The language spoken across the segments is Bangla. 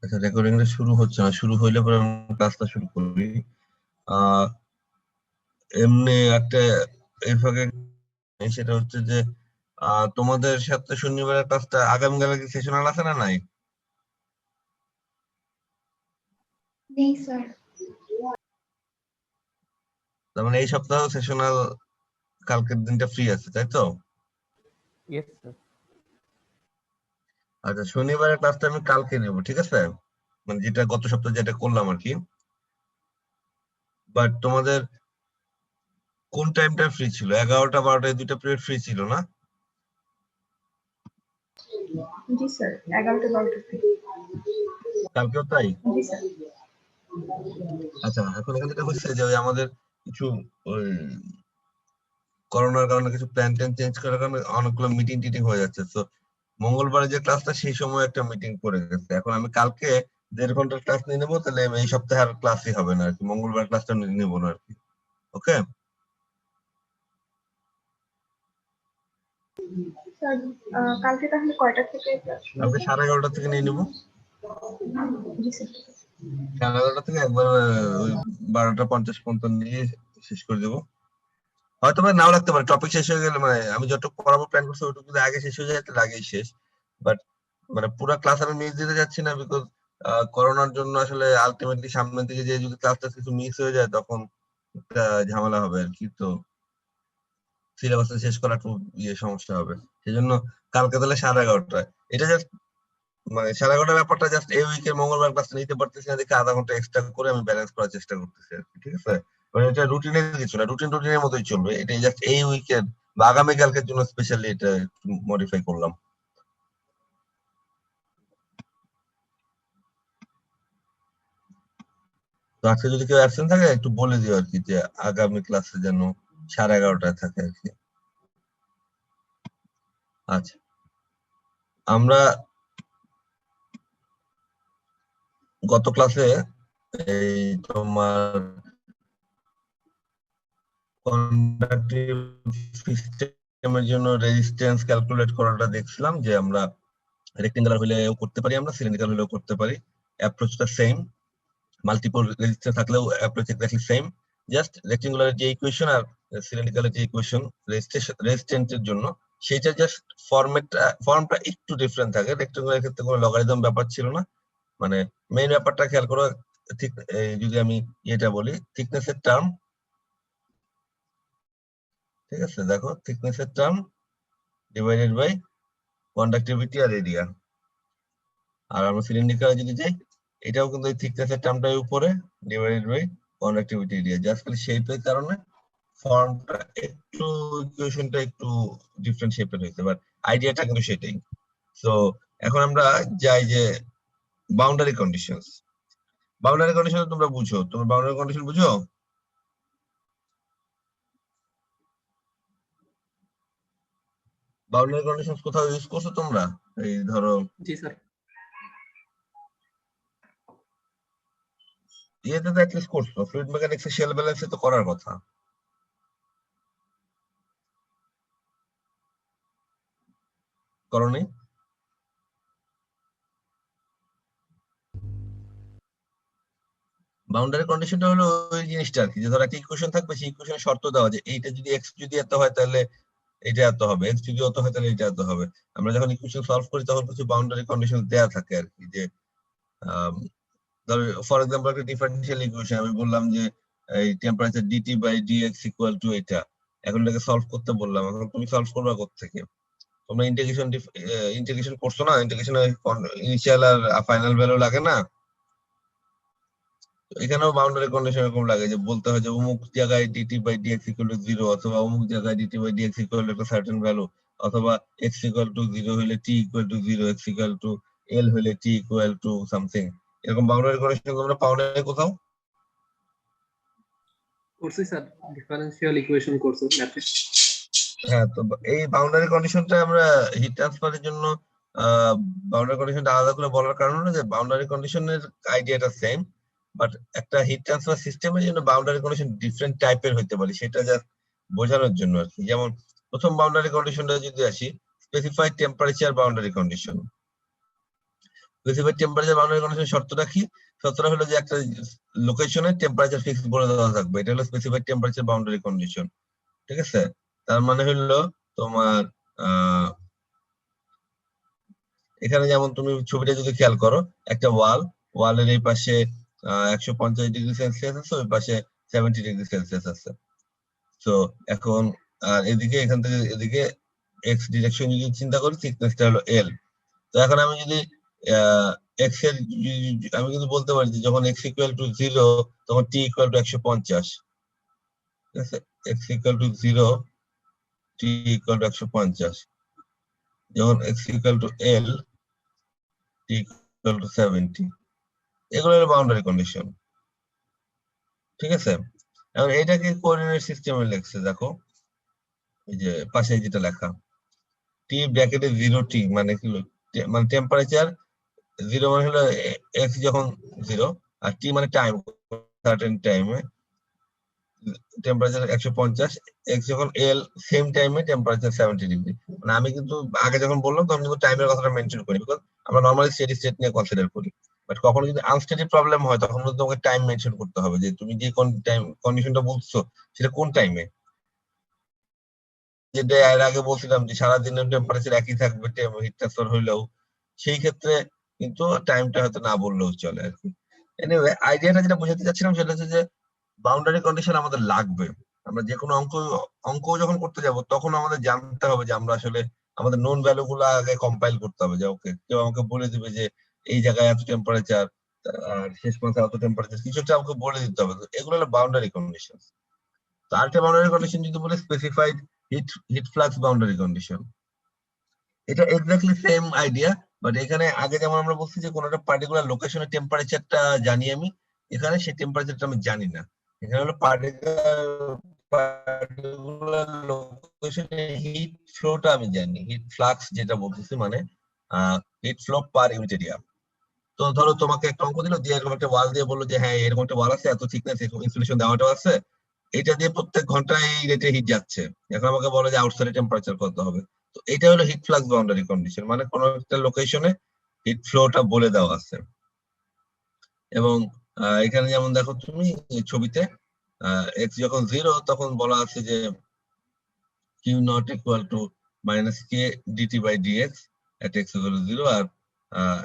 আচ্ছা, রেকর্ডিংটা শুরু হচ্ছে না, শুরু হইলে পরে আমি ক্লাসটা শুরু করি। এমনি একটা এই ফাঁকে সেটা হচ্ছে যে তোমাদের সাথে শনিবারের ক্লাসটা আগামীকাল কি সেশনাল আছে না নাই? নেই স্যার। তার মানে এই সপ্তাহ সেশনাল, কালকের দিনটা ফ্রি আছে, তাই তো? Yes sir. আচ্ছা, শনিবারের ক্লাসটা আমি কালকে নেব, ঠিক আছে? মানে যেটা গত সপ্তাহে যেটা করলাম আর কি। বাট তোমাদের কোন টাইমটা ফ্রি ছিল? 11টা 12টায় দুইটা পিরিয়ড ফ্রি ছিল না? জি স্যার, 11টা 12টা থেকে। কালকেও তাই? জি স্যার। আচ্ছা, এখন এখানে যেটা হচ্ছে যে ওই আমাদের কিছু ওই করোনার কারণে কিছু প্ল্যান ট্যান চেঞ্জ করার কারণে অনেকগুলো মিটিং টিটিং হয়ে যাচ্ছে। তো মঙ্গলবারে যে ক্লাসটা সেই সময় একটা মিটিং পড়ে গেছে। এখন আমি কালকে 1.5 ঘন্টার ক্লাস নিয়ে নেবো, তাহলে এই সপ্তাহে আর ক্লাসই হবে না আর কি, মঙ্গলবার ক্লাসটা নেবো না আর কি। ওকে? স্যার, কালকে তাহলে কয়টা থেকে ক্লাস শুরু কালকে হবে? 11:30 থেকে নিয়ে নেবো। জি স্যার। 11:30 থেকে একবার ওই 12:50 পর্যন্ত নিয়ে শেষ করে দেবো। হয়তো বা নাও লাগতে পারে, টপিক শেষ হয়ে গেলে, মানে আমি যতটুকু পড়াবো প্ল্যান করছি ওইটুকু যদি আগে শেষ হয়ে যায় তাহলে আগেই শেষ। বাট মানে পুরো ক্লাস আমি মিস দিতে যাচ্ছি না, বিকজ করোনার জন্য আসলে আলটিমেটলি সামনের দিকে যে যদি ক্লাসটা কিছু মিস হয়ে যায় তখন একটা ঝামেলা হবে আর কি। তো সিলেবাসটা শেষ করা একটু সমস্যা হবে। সেই জন্য কালকে তাহলে 11:30টায়, এটা জাস্ট মানে 11:30টার ব্যাপারটা জাস্ট এই উইকের মঙ্গলবার ক্লাসটা নিতে পারতেছি না দেখে আধা ঘন্টা এক্সট্রা করে আমি ব্যালেন্স করার চেষ্টা করতেছি আর কি, ঠিক আছে? মানে এটা রুটিনের কিছু না, রুটিনের মতোই চলবে, এটা জাস্ট এই উইকের বা আগামীকালকের জন্য স্পেশালি এটা মডিফাই করলাম। তো আজকে যদি কেউ অ্যাবসেন্ট থাকে একটু বলে দিও আর কি, যে আগামী ক্লাসে যেন 11:30টায় থাকে আর কি। আচ্ছা, আমরা গত ক্লাসে এই তোমার কন্ডাক্টিভ সিস্টেমের জন্য রেজিস্ট্যান্স ক্যালকুলেট করাটা দেখছিলাম, যে আমরা রেক্টেঙ্গুলার হলেও করতে পারি, আমরা সিলিন্ড্রিক্যাল হলেও করতে পারি। অ্যাপ্রোচটা সেম, মাল্টিপল রেজিস্ট্যান্স থাকলেও অ্যাপ্রোচ এক্স্যাক্টলি সেম। জাস্ট রেক্টেঙ্গুলারের যে ইকুয়েশন আর সিলিন্ড্রিক্যালের যে ইকুয়েশন রেজিস্ট্যান্সের জন্য, সেটা জাস্ট ফর্মটা একটু ডিফারেন্ট থাকে। রেক্টেঙ্গুলারের ক্ষেত্রে কোনো লগারিদম ব্যাপার ছিল না। মানে মেইন ব্যাপারটা খেয়াল করো, ঠিক যদি আমি এটা বলি, থিকনেসের টার্ম, ঠিক আছে? দেখো, থিকনেসের টার্ম ডিভাইডেড বাই কন্ডাক্টিভিটি আর এরিয়া। আর আমরা সিলিন্ড্রিক্যাল যদি যাই, এটাও কিন্তু এই থিকনেসের টার্মটার উপরে divided by conductivity area. Just খালি শেপের কারণে ফর্মটা একটু, ইকুয়েশনটা একটু ডিফারেন্ট শেপের হয়েছে, বাট আইডিয়াটা কিন্তু সেটাই। সো এখন আমরা যাই যে বাউন্ডারি কন্ডিশনস। বাউন্ডারি কন্ডিশন তোমরা বুঝো? তোমরা বাউন্ডারি কন্ডিশন বুঝো? বাউন্ডারি কন্ডিশনস কোথাও ইউজ করছো তোমরা? এই ধরো জি স্যার। ইয়েতে তো অ্যাটলিস্ট করছো, ফ্লুইড মেকানিক্সে শেল ব্যালেন্সে তো করার কথা, করনি? বাউন্ডারি কন্ডিশনটা হলো ওই জিনিসটা আর কি, যে ধরো একটা ইকুয়েশন থাকবে, সেই ইকুয়েশনে শর্ত দেওয়া যে এইটা যদি এক্স যদি এত হয় তাহলে এটা এত হবে, এক্স যদি অত হয় তাহলে এটা এত হবে। আমরা যখন ইকুয়েশন সলভ করি তখন কিছু বাউন্ডারি কন্ডিশন দেওয়া থাকে আর কি, যে ধরো ফর এক্সাম্পল একটা ডিফারেন্সিয়াল ইকুয়েশন আমি বললাম যে এই temperature DT by DX equal to এটা, এখন এটাকে সলভ করতে বললাম, এখন তুমি সলভ করবা কোত্থেকে? তোমরা ইন্টিগ্রেশন করছো না? ইন্টিগ্রেশনে ইনিশিয়াল আর ফাইনাল ভ্যালু লাগে না? এখানেও বাউন্ডারি কন্ডিশন এরকম লাগে, যে বলতে হয় যে অমুক জায়গায় DT by DX equal to 0, অথবা অমুক জায়গায় DT by DX equal to একটা সার্টেন ভ্যালু, অথবা এক্স ইকুয়াল টু 0 হলে T equal to 0, X equal to L হলে টি ইকুয়াল টু সামথিং। এরকম বাউন্ডারি কন্ডিশন তোমরা পাও না কোথাও? করছি স্যার, ডিফারেনশিয়াল ইকুয়েশন করছি ম্যাথে। হ্যাঁ, তো এই বাউন্ডারি কন্ডিশনটা আমরা হিট ট্রান্সফারের জন্য বাউন্ডারি কন্ডিশনটা আলাদা করে বলার কারণ হলো যে বাউন্ডারি কন্ডিশনের আইডিয়াটা সেম, বাট একটা হিট ট্রান্সফার সিস্টেমের জন্য বাউন্ডারি কন্ডিশন ডিফারেন্ট টাইপের হইতে পারে, সেটা জাস্ট বোঝানোর জন্য আর কি। যেমন প্রথম বাউন্ডারি কন্ডিশনটা যদি আসি, specified temperature boundary condition. Specified temperature boundary condition শর্তটা কি? শর্তটা হলো যে একটা লোকেশনে টেম্পারেচার ফিক্স বলে দেওয়া থাকবে, এটা হলো স্পেসিফাইড টেম্পারেচার বাউন্ডারি কন্ডিশন। ঠিক আছে, তার মানে হলো তোমার এখানে যেমন তুমি ছবিটা যদি খেয়াল করো, একটা ওয়ালের এই পাশে 150°C আছে, ওই পাশে 70°C আছে। তো এখন এদিকে এখান থেকে এদিকে এক্স ডিরেকশন যদি চিন্তা করি, থিকনেসটা হলো এল। তো এখন আমি যদি এক্স এর আমি কিন্তু বলতে পারি যে যখন এক্স ইকুয়াল টু 0 তখন টি ইকুয়াল টু 150। ঠিক আছে, x equal to 0, T equal two 150। যখন x equal to L, T equal two 70। এগুলো হলো বাউন্ডারি কন্ডিশন। ঠিক আছে, এখন এটাকে কোঅর্ডিনেট সিস্টেমে লিখছে, দেখো এই যে পাশে যেটা লেখা, টি ব্র্যাকেটে 0t মানে কি, মানে টেম্পারেচার 0 মানে হলো এক্স যখন 0, আর টি মানে টাইম, সার্টেন টাইমে টেম্পারেচার 150, এক্স যখন এল সেম টাইমে টেম্পারেচার 70°। মানে আমি কিন্তু আগে যখন বললাম তখন কিন্তু টাইমের কথাটা মেনশন করি, বিকজ আমরা নর্মালি স্টেডি স্টেট নিয়ে কনসিডার করি। বাট কখনো যদি আনস্টেডি প্রবলেম হয় তখন কিন্তু তোমাকে টাইম মেনশন করতে হবে, যে তুমি যে কোন টাইম কন্ডিশনটা বলছো সেটা কোন টাইমে। যেটা এর আগে বলছিলাম যে সারাদিনের টেম্পারেচার একই থাকবে হিট ট্রান্সফার হইলেও, সেই ক্ষেত্রে কিন্তু টাইমটা হয়তো না বললেও চলে আর কি। এনিওয়ে, আইডিয়াটা যেটা বোঝাতে চাচ্ছিলাম সেটা হচ্ছে যে বাউন্ডারি কন্ডিশন আমাদের লাগবে। আমরা যে কোনো অঙ্ক যখন করতে যাব তখন আমাদের জানতে হবে যে আমরা আসলে আমাদের নোন ভ্যালু গুলো আগে কম্পাইল করতে হবে, যে ওকে কেউ আমাকে বলে দিবে যে এই জায়গায় এত টেম্পারেচার আর শেষ পর্যন্ত এত টেম্পারেচার, কিছু একটা আমাকে বলে দিতে হবে। তো এগুলো হলো বাউন্ডারি কন্ডিশন। তো আরেকটা বাউন্ডারি কন্ডিশন যদি বলে specified heat flux boundary condition, এটা এক্স্যাক্টলি সেম আইডিয়া। বাট এখানে আগে যেমন আমরা বলছি যে কোন একটা পার্টিকুলার লোকেশনের টেম্পারেচারটা জানি আমি, এখানে সেই টেম্পারেচারটা আমি জানি না। এখানে হলো পার্টিকুলার লোকেশনে হিট ফ্লোটা আমি জানি, হিট ফ্লাক্স যেটা বলতেছি, মানে heat flow per unit area. তো ধরো তোমাকে একটা অঙ্ক দিল, দিয়ে এরকম একটা ওয়াল দিয়ে বললো যে হ্যাঁ এরকম একটা ওয়াল আছে, এত থিকনেস, এরকম ইনসুলেশন দেওয়াটাও আছে, এটা দিয়ে প্রত্যেক ঘন্টায় এই রেটে হিট যাচ্ছে। এখন আমাকে বলে যে আউটসাইড টেম্পারেচার কত হবে। তো এটা হলো হিট ফ্লাক্স বাউন্ডারি কন্ডিশন, মানে কোন একটা লোকেশনে হিট ফ্লোটা বলে দেওয়া আছে। এবং এখানে যেমন দেখো তুমি এই ছবিতে এক্স যখন 0 তখন বলা আছে যে Q not equal to minus K DT by DX at X equal to 0। আর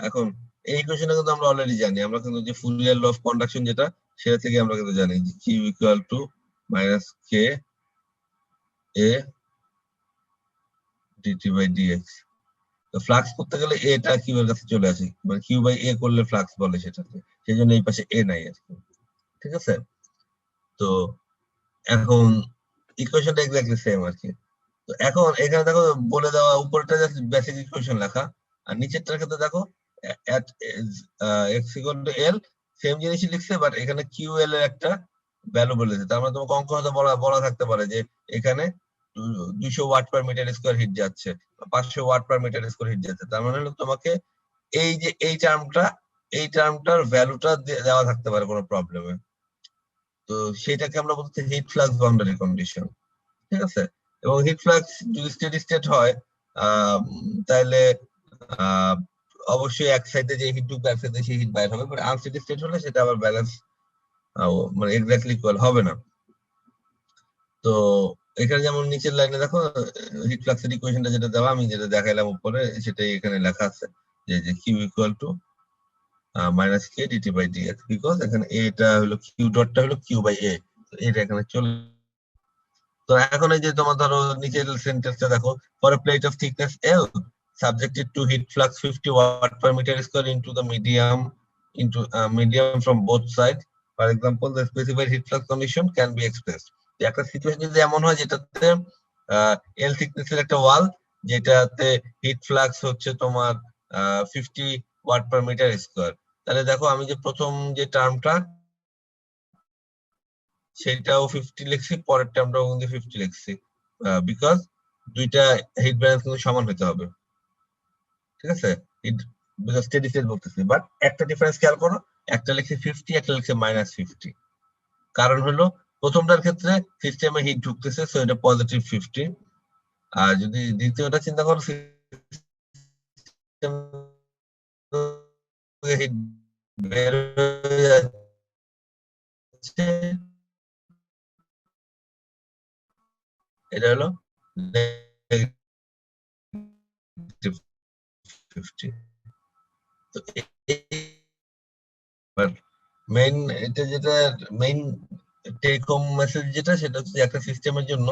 এখন এই ইকুয়েশনটা কিন্তু আমরা অলরেডি জানি, আমরা কিন্তু যে ফুরিয়ার ল অফ কন্ডাকশন যেটা, সেটা থেকে আমরা কিন্তু জানি যে Q equal to minus K A DT by DX. তো ফ্লাক্স করতে গেলে এটা কিউ এর কাছে চলে আসে, মানে কিউ বাই এ করলে ফ্লাক্স বলে সেটাকে, সেই জন্য এই পাশে এ নাই আর কি। ঠিক আছে, তো এখন ইকুয়েশনটা এক্স্যাক্টলি সেম আর কি। তো এখন এখানে দেখো বলে দেওয়া, উপরটা জাস্ট বেসিক ইকুয়েশন লেখা, আর নিচেরটার ক্ষেত্রে দেখো at X equal to L, same জিনিসই লিখছে, বাট এখানে কিউ এল এর একটা ভ্যালু বলেছে। তার মানে তোমাকে অঙ্ক হয়তো বলা বলা থাকতে পারে যে এখানে 200 watt per metre square heat যাচ্ছে, 500 watt per metre square heat যাচ্ছে। তার মানে হলো তোমাকে এই যে এই টার্মটার ভ্যালুটা দেওয়া থাকতে পারে কোনো প্রবলেমে। তো সেটাকে আমরা বলতে হিট ফ্লাক্স বাউন্ডারি কন্ডিশন। ঠিক আছে, এবং হিট ফ্লাক্স যদি স্টেডি স্টেট হয় তাহলে অবশ্যই এক সাইডে যে হিট ঢুকবে এক সাইডে সেই হিট বাইর হবে, বাট আনস্টেডি স্টেট হলে সেটা আবার ব্যালেন্স মানে এক্স্যাক্টলি ইকুয়াল হবে না। তো এখানে যেমন নিচের লাইনে দেখো হিট ফ্লাক্সের ইকুয়েশনটা যেটা দেওয়া, আমি যেটা দেখাইলাম উপরে সেটাই এখানে লেখা আছে, যে Q equal to minus K DT by DX, because এখানে এটা হলো কিউ ডটটা হলো কিউ বাই এ, এটা এখানে চলে। তো এখন এই যে তোমার ধরো নিচের সেন্টেন্সটা দেখো, for a plate of thickness L subjected to heat flux 50 watt per meter square into the medium from both sides. For example, the specified heat flux condition can be expressed. একটা সিচুয়েশন যদি এমন হয় যেটাতে এল থিকনেসের একটা ওয়াল, যেটাতে হিট ফ্লাক্স হচ্ছে তোমার 50 ওয়াট পার মিটার স্কোয়ার, তাহলে দেখো আমি যে প্রথম যে টার্মটা সেটাও 50 লিখছি, পরের টার্মটাও কিন্তু 50 লিখছি, বিকজ দুইটা হিট ব্যালেন্স কিন্তু সমান হতে হবে। ঠিক আছে, বিকজ স্টেডি স্টেট বলতেছি, বাট একটা ডিফারেন্স খেয়াল করো, একটা লিখছি 50, একটা লিখছে -50। কারণ হলো প্রথমটার ক্ষেত্রে সিস্টেমে হিট ঢুকতেছে, সো এটা পজিটিভ 50। আর যদি দ্বিতীয়টা চিন্তা করো, হিট বের হয়ে যাচ্ছে, এটা হলো -50। তো মেইন এটা যেটা মেইন টেক হোম মেসেজ যেটা, সেটা হচ্ছে একটা সিস্টেমের জন্য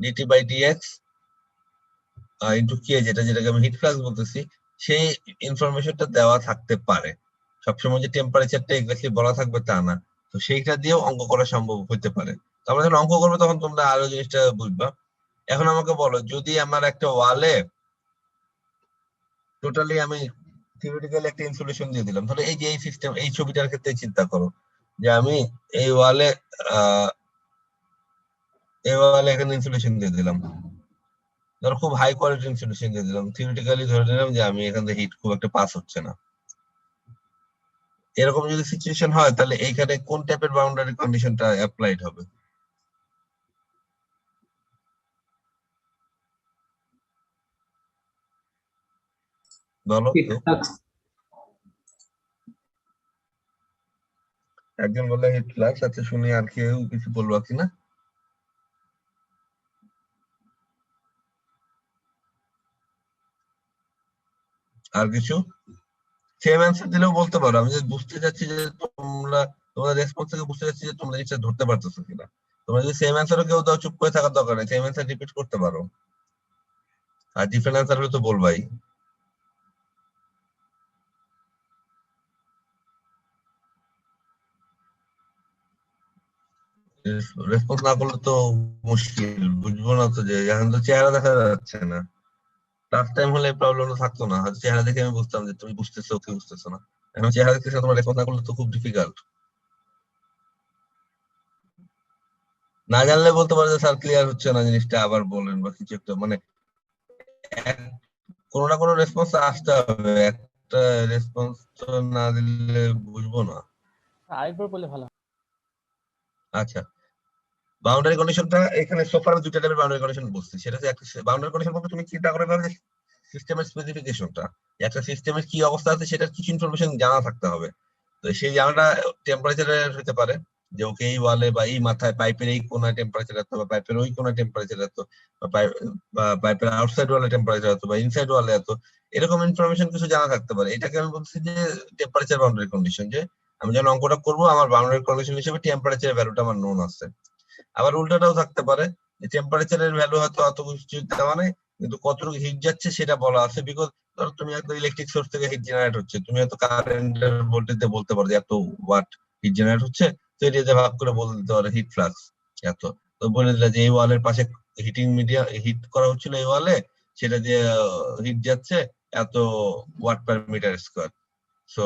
DT by dx into k, যেটাকে আমি হিট ফ্লাক্স বলতেছি, সেই ইনফরমেশনটা দেওয়া থাকতে পারে। সবসময় যে টেম্পারেচারটা এক্স্যাক্টলি বলা থাকবে তা না। তো সেইটা দিয়েও অঙ্ক করা সম্ভব হতে পারে। তো আমরা যখন অঙ্ক করবো তখন তোমরা আরো জিনিসটা বুঝবা। এখন আমাকে বলো, যদি আমার একটা ওয়ালে টোটালি আমি থিওরিটিক্যালি একটা ইনসুলেশন দিয়ে দিলাম, তাহলে এই যে এই সিস্টেম, এই ছবিটার ক্ষেত্রে চিন্তা করো যে আমি এই ওয়ালে এখানে ইনসুলেশন দিয়ে দিলাম, ধরো খুব হাই কোয়ালিটি ইনসুলেশন দিয়ে দিলাম, থিওরিটিক্যালি ধরে নিলাম যে আমি এখান থেকে হিট খুব একটা পাস হচ্ছে না। এরকম যদি সিচুয়েশন হয়, তাহলে এইখানে কোন টাইপের বাউন্ডারি কন্ডিশনটা অ্যাপ্লাইড হবে? বলো হিট তো। ফ্লাক্স। একজন বললে হিট ফ্লাক্স। আচ্ছা, শুনি আর কেউ কিছু বলবো কিনা। আর কিছু সেম অ্যান্সার দিলেও বলতে পারো। আমি just বুঝতে চাচ্ছি যে তোমাদের রেসপন্স থেকে বুঝতে চাচ্ছি যে তোমরা জিনিসটা ধরতে পারতেছো কিনা। তোমরা যদি সেম অ্যান্সারও কেউ দাও, চুপ করে থাকার দরকার নেই, সেম অ্যান্সার রিপিট করতে পারো। আর ডিফারেন্ট অ্যান্সার হলে তো বলবাই। রেসপন্স না করলে তো মুশকিল, বুঝবো না তো, যে এখন তো চেহারা দেখা যাচ্ছে না। লাস্ট টাইম হলে প্রবলেমটা থাকতো না, হয়তো চেহারা দেখে আমি বুঝতাম যে তুমি বুঝতেছো কি বুঝতেছো না। এখন চেহারা দেখতেছো, তোমার রেসপন্স না করলে তো খুব ডিফিকাল্ট। না জানলে বলতে পারো যে স্যার ক্লিয়ার হচ্ছে না জিনিসটা, আবার বলেন বা কিছু একটা, মানে কোনো না কোনো রেসপন্স আসতে হবে। একটা রেসপন্স তো না দিলে বুঝবো না। আরেকবার বলে ভালো। আচ্ছা, বাউন্ডারি কন্ডিশনটা এখানে সোফার দুইটা টাইপের বাউন্ডারি কন্ডিশন বলছি। সেটা হচ্ছে একটা বাউন্ডারি কন্ডিশন বলতে তুমি চিন্তা করে ভাবে সিস্টেমের স্পেসিফিকেশনটা, একটা সিস্টেমের কি অবস্থা আছে সেটার কিছু ইনফরমেশন জানা থাকতে হবে। তো সেই জানাটা টেম্পারেচারের হতে পারে, যে ওকে এই ওয়ালে বা এই মাথায় পাইপের এই কোনায় টেম্পারেচার এত, বা পাইপের ওই কোনায় টেম্পারেচার এত, বা পাইপের আউটসাইড ওয়ালে টেম্পারেচার এত, বা ইনসাইড ওয়ালে এত, এরকম ইনফরমেশন কিছু জানা থাকতে পারে। এটাকে আমি বলছি যে টেম্পারেচার বাউন্ডারি কন্ডিশন, যে আমি যখন অঙ্কটা করবো আমার বাউন্ডারি কন্ডিশন হিসেবে টেম্পারেচার ভ্যালুটা আমার নোন আছে। আবার উল্টাটাও থাকতে পারে, যে টেম্পারেচারের ভ্যালু হয়তো অত কিছু দেওয়া নেই, কিন্তু কতটুকু হিট যাচ্ছে সেটা বলা আছে। বিকজ ধরো তুমি একটা ইলেকট্রিক সোর্স থেকে হিট জেনারেট হচ্ছে, তুমি হয়তো কারেন্টের ভোল্টেজ দিয়ে বলতে পারো যে এত ওয়াট হিট জেনারেট হচ্ছে, তো এটা দিয়ে ভাগ করে বলে দিতে পারো হিট ফ্লাক্স এত। তো বলে দিলে যে এই ওয়ালের পাশে হিটিং মিডিয়া হিট করা হচ্ছিল এই ওয়ালে, সেটা দিয়ে হিট যাচ্ছে এত watt per metre square. So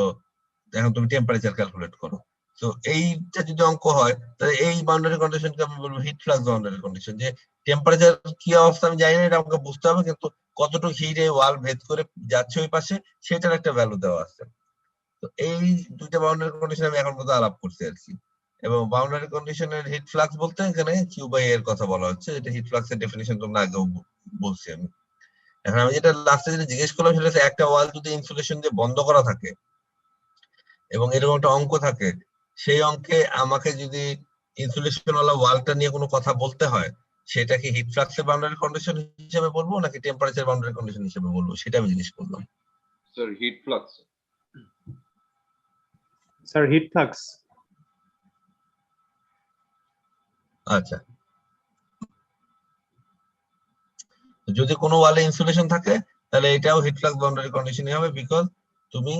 এখন তুমি টেম্পারেচার ক্যালকুলেট করো। তো এইটা যদি অঙ্ক হয়, তাহলে এই বাউন্ডারি কন্ডিশনকে আমি বলবো হিট ফ্লাক্স বাউন্ডারি কন্ডিশন। যে টেম্পারেচার কি অবস্থা আমি জানি না, এটা আমাকে বুঝতে হবে, কিন্তু কতটুকু হিট এই ওয়াল ভেদ করে যাচ্ছে ওই পাশে, সেটার একটা ভ্যালু দেওয়া আছে। তো এই দুইটা বাউন্ডারি কন্ডিশন আমি এখন পর্যন্ত আলাপ করছি আর কি। এবং বাউন্ডারি কন্ডিশনের হিট ফ্লাক্স বলতে এখানে কিউ বাই এর কথা বলা হচ্ছে। এটা হিট ফ্লাক্স এর ডেফিনিশন তোমরা আগেও বলছি আমি। এখন আমি যেটা লাস্টে যেটা জিজ্ঞেস করলাম, সেটা হচ্ছে একটা ওয়াল যদি ইনসুলেশন দিয়ে বন্ধ করা থাকে এবং এরকম একটা অঙ্ক থাকে, সেই অঙ্কে আমাকে যদি ইনসুলেশন ওয়ালা ওয়ালটা নিয়ে কোনো কথা বলতে হয়, সেটা কি হিট ফ্লাক্সের বাউন্ডারি কন্ডিশন হিসেবে বলবো নাকি টেম্পারেচার বাউন্ডারি কন্ডিশন হিসেবে বলবো, সেটা আমি জিজ্ঞেস করলাম। Sir heat flux. Sir heat flux. আচ্ছা, যদি কোনো ওয়ালে ইনসুলেশন থাকে, তাহলে এটাও হিট ফ্লাক্স বাউন্ডারি কন্ডিশনই হবে। বিকজ তুমি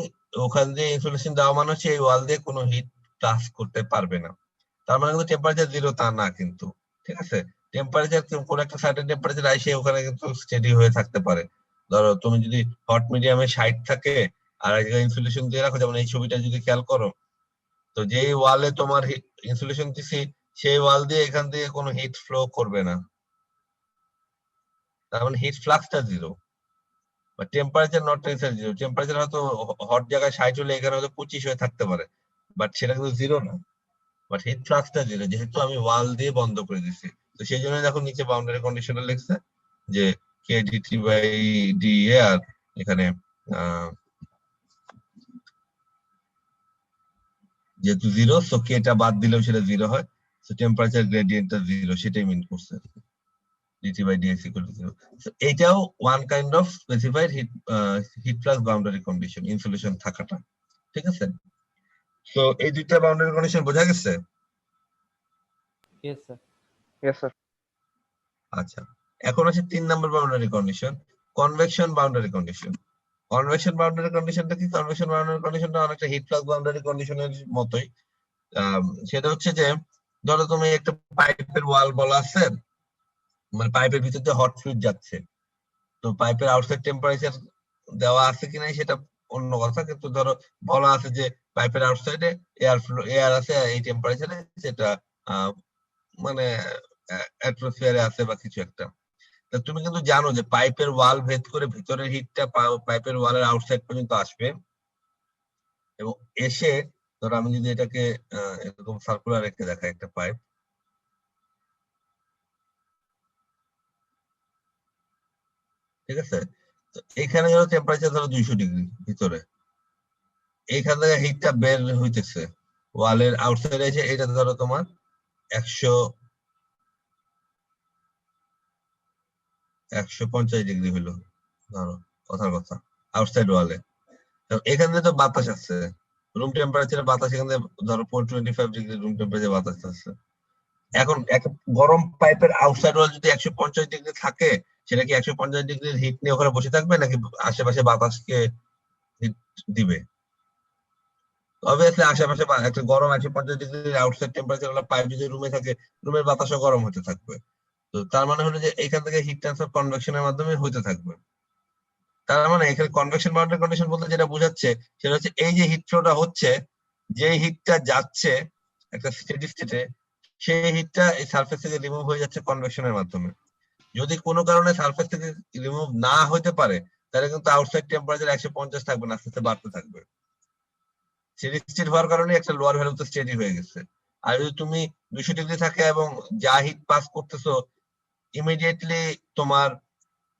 ওখান দিয়ে ইনসুলেশন দেওয়া মানে হচ্ছে এই ওয়াল দিয়ে কোনো হিট পাস করতে পারবে না। তার মানে কিন্তু টেম্পারেচার জিরো তা না কিন্তু, ঠিক আছে। টেম্পারেচার কোন একটা সার্টেন টেম্পারেচার আইসে ওখানে কিন্তু স্টেডি হয়ে থাকতে পারে। ধরো তুমি যদি হট মিডিয়ামে 60 থাকে আর এক জায়গায় ইনসুলেশন দিয়ে রাখো, যেমন এই ছবিটা যদি খেয়াল করো, তো যেই ওয়ালে তোমার ইনসুলেশন দিছি, সেই ওয়াল দিয়ে এখান থেকে কোনো হিট ফ্লো করবে না, তার মানে হিট ফ্লাক্সটা জিরো। বা temperature not necessary zero, temperature হয়তো হট জায়গায় 60 হলে এখানে হয়তো 25 হয়ে থাকতে পারে, বাট সেটা কিন্তু জিরো না। বাট হিট ফ্লাক্সটা জিরো, যেহেতু আমি ওয়াল দিয়ে বন্ধ করে দিচ্ছি। তো সেই জন্য দেখো নিচে বাউন্ডারি কন্ডিশনে লিখছে যে কে ডি3 বাই ডি এ, আর এখানে যেহেতু 0, সো কেটা বাদ দিলেও সেটা 0 হয়, সো টেম্পারেচার গ্রেডিয়েন্টটা 0, সেটাই মিন করছে dT by dx equal to 0. So এটাও one kind of specified heat flux boundary condition, insulation থাকাটা। ঠিক আছে, সো এই দুইটা বাউন্ডারি কন্ডিশন বোঝা গেছে? Yes sir. Yes, sir. আচ্ছা, এখন আছে 3 নম্বর boundary condition, convection boundary condition. Convection boundary কন্ডিশনটা কি? কনভেকশন বাউন্ডারি কন্ডিশনটা অনেকটা হিট ফ্লাক্স বাউন্ডারি কন্ডিশনের মতোই। সেটা হচ্ছে যে ধরো তুমি একটা পাইপের ওয়াল বলা আছে, মানে পাইপের ভিতর দিয়ে হট ফ্লুইড যাচ্ছে, তো পাইপের আউটসাইড টেম্পারেচার দেওয়া আছে কিনা সেটা অন্য কথা, কিন্তু ধরো বলা আছে যে পাইপের আউটসাইডে এয়ার আছে এই টেম্পারেচারে, যেটা মানে অ্যাটমসফিয়ারে আছে বা কিছু একটা। তা তুমি কিন্তু জানো যে পাইপের ওয়াল ভেদ করে ভিতরের হিটটা পাইপের ওয়ালের আউটসাইড পর্যন্ত আসবে, এবং এসে ধরো আমি যদি এটাকে এরকম সার্কুলার রেখে দেখাই একটা পাইপ, ঠিক আছে, তো এখানে ধরো টেম্পারেচার ধরো 200 ডিগ্রি ভিতরে, এইখান থেকে হিটটা বের হইতেছে ওয়ালের আউটসাইডে এসে, এটা ধরো তোমার 150 ডিগ্রি হইলো ধরো, কথার কথা, আউটসাইড ওয়ালে। এখান থেকে তো বাতাস আসছে, রুম টেম্পারেচারে বাতাস, এখান থেকে ধরো 425 ডিগ্রি রুম টেম্পারেচারে বাতাস আসছে। এখন একটা গরম পাইপের আউটসাইড ওয়াল যদি 150 ডিগ্রি থাকে, সেটা কি 150 ডিগ্রির হিট নিয়ে ওখানে বসে থাকবে, নাকি আশেপাশে বাতাসকে হিট দিবে? অবভিয়াসলি আশেপাশে একটা গরম 150 ডিগ্রির আউটসাইড টেম্পারেচার ওয়ালা পাইপ যদি রুমে থাকে, রুমের বাতাসও গরম হতে থাকবে। তো তার মানে হলো যে এখান থেকে হিট ট্রান্সফার কনভেকশনের মাধ্যমে হইতে থাকবে। তার মানে এখানে কনভেকশন বাউন্ডারি কন্ডিশন বলতে যেটা বোঝাচ্ছে সেটা হচ্ছে এই যে হিট ফ্লোটা হচ্ছে, যে হিটটা যাচ্ছে একটা স্টেডি স্টেটে, সেই হিটটা এই সারফেস থেকে রিমুভ হয়ে যাচ্ছে কনভেকশনের মাধ্যমে। যদি কোনো কারণে সারফেস থেকে রিমুভ না হতে পারে, তাহলে কিন্তু আউটসাইড টেম্পারেচার 150 থাকবে না, আস্তে আস্তে বাড়তে থাকবে। স্টেডি স্টেট হওয়ার কারণে একটা লোয়ার ভ্যালুতে স্টেডি হয়ে গেছে। আর যদি তুমি 200 ডিগ্রি থাকে এবং যা হিট পাস করতেছো ইমিডিয়েটলি তোমার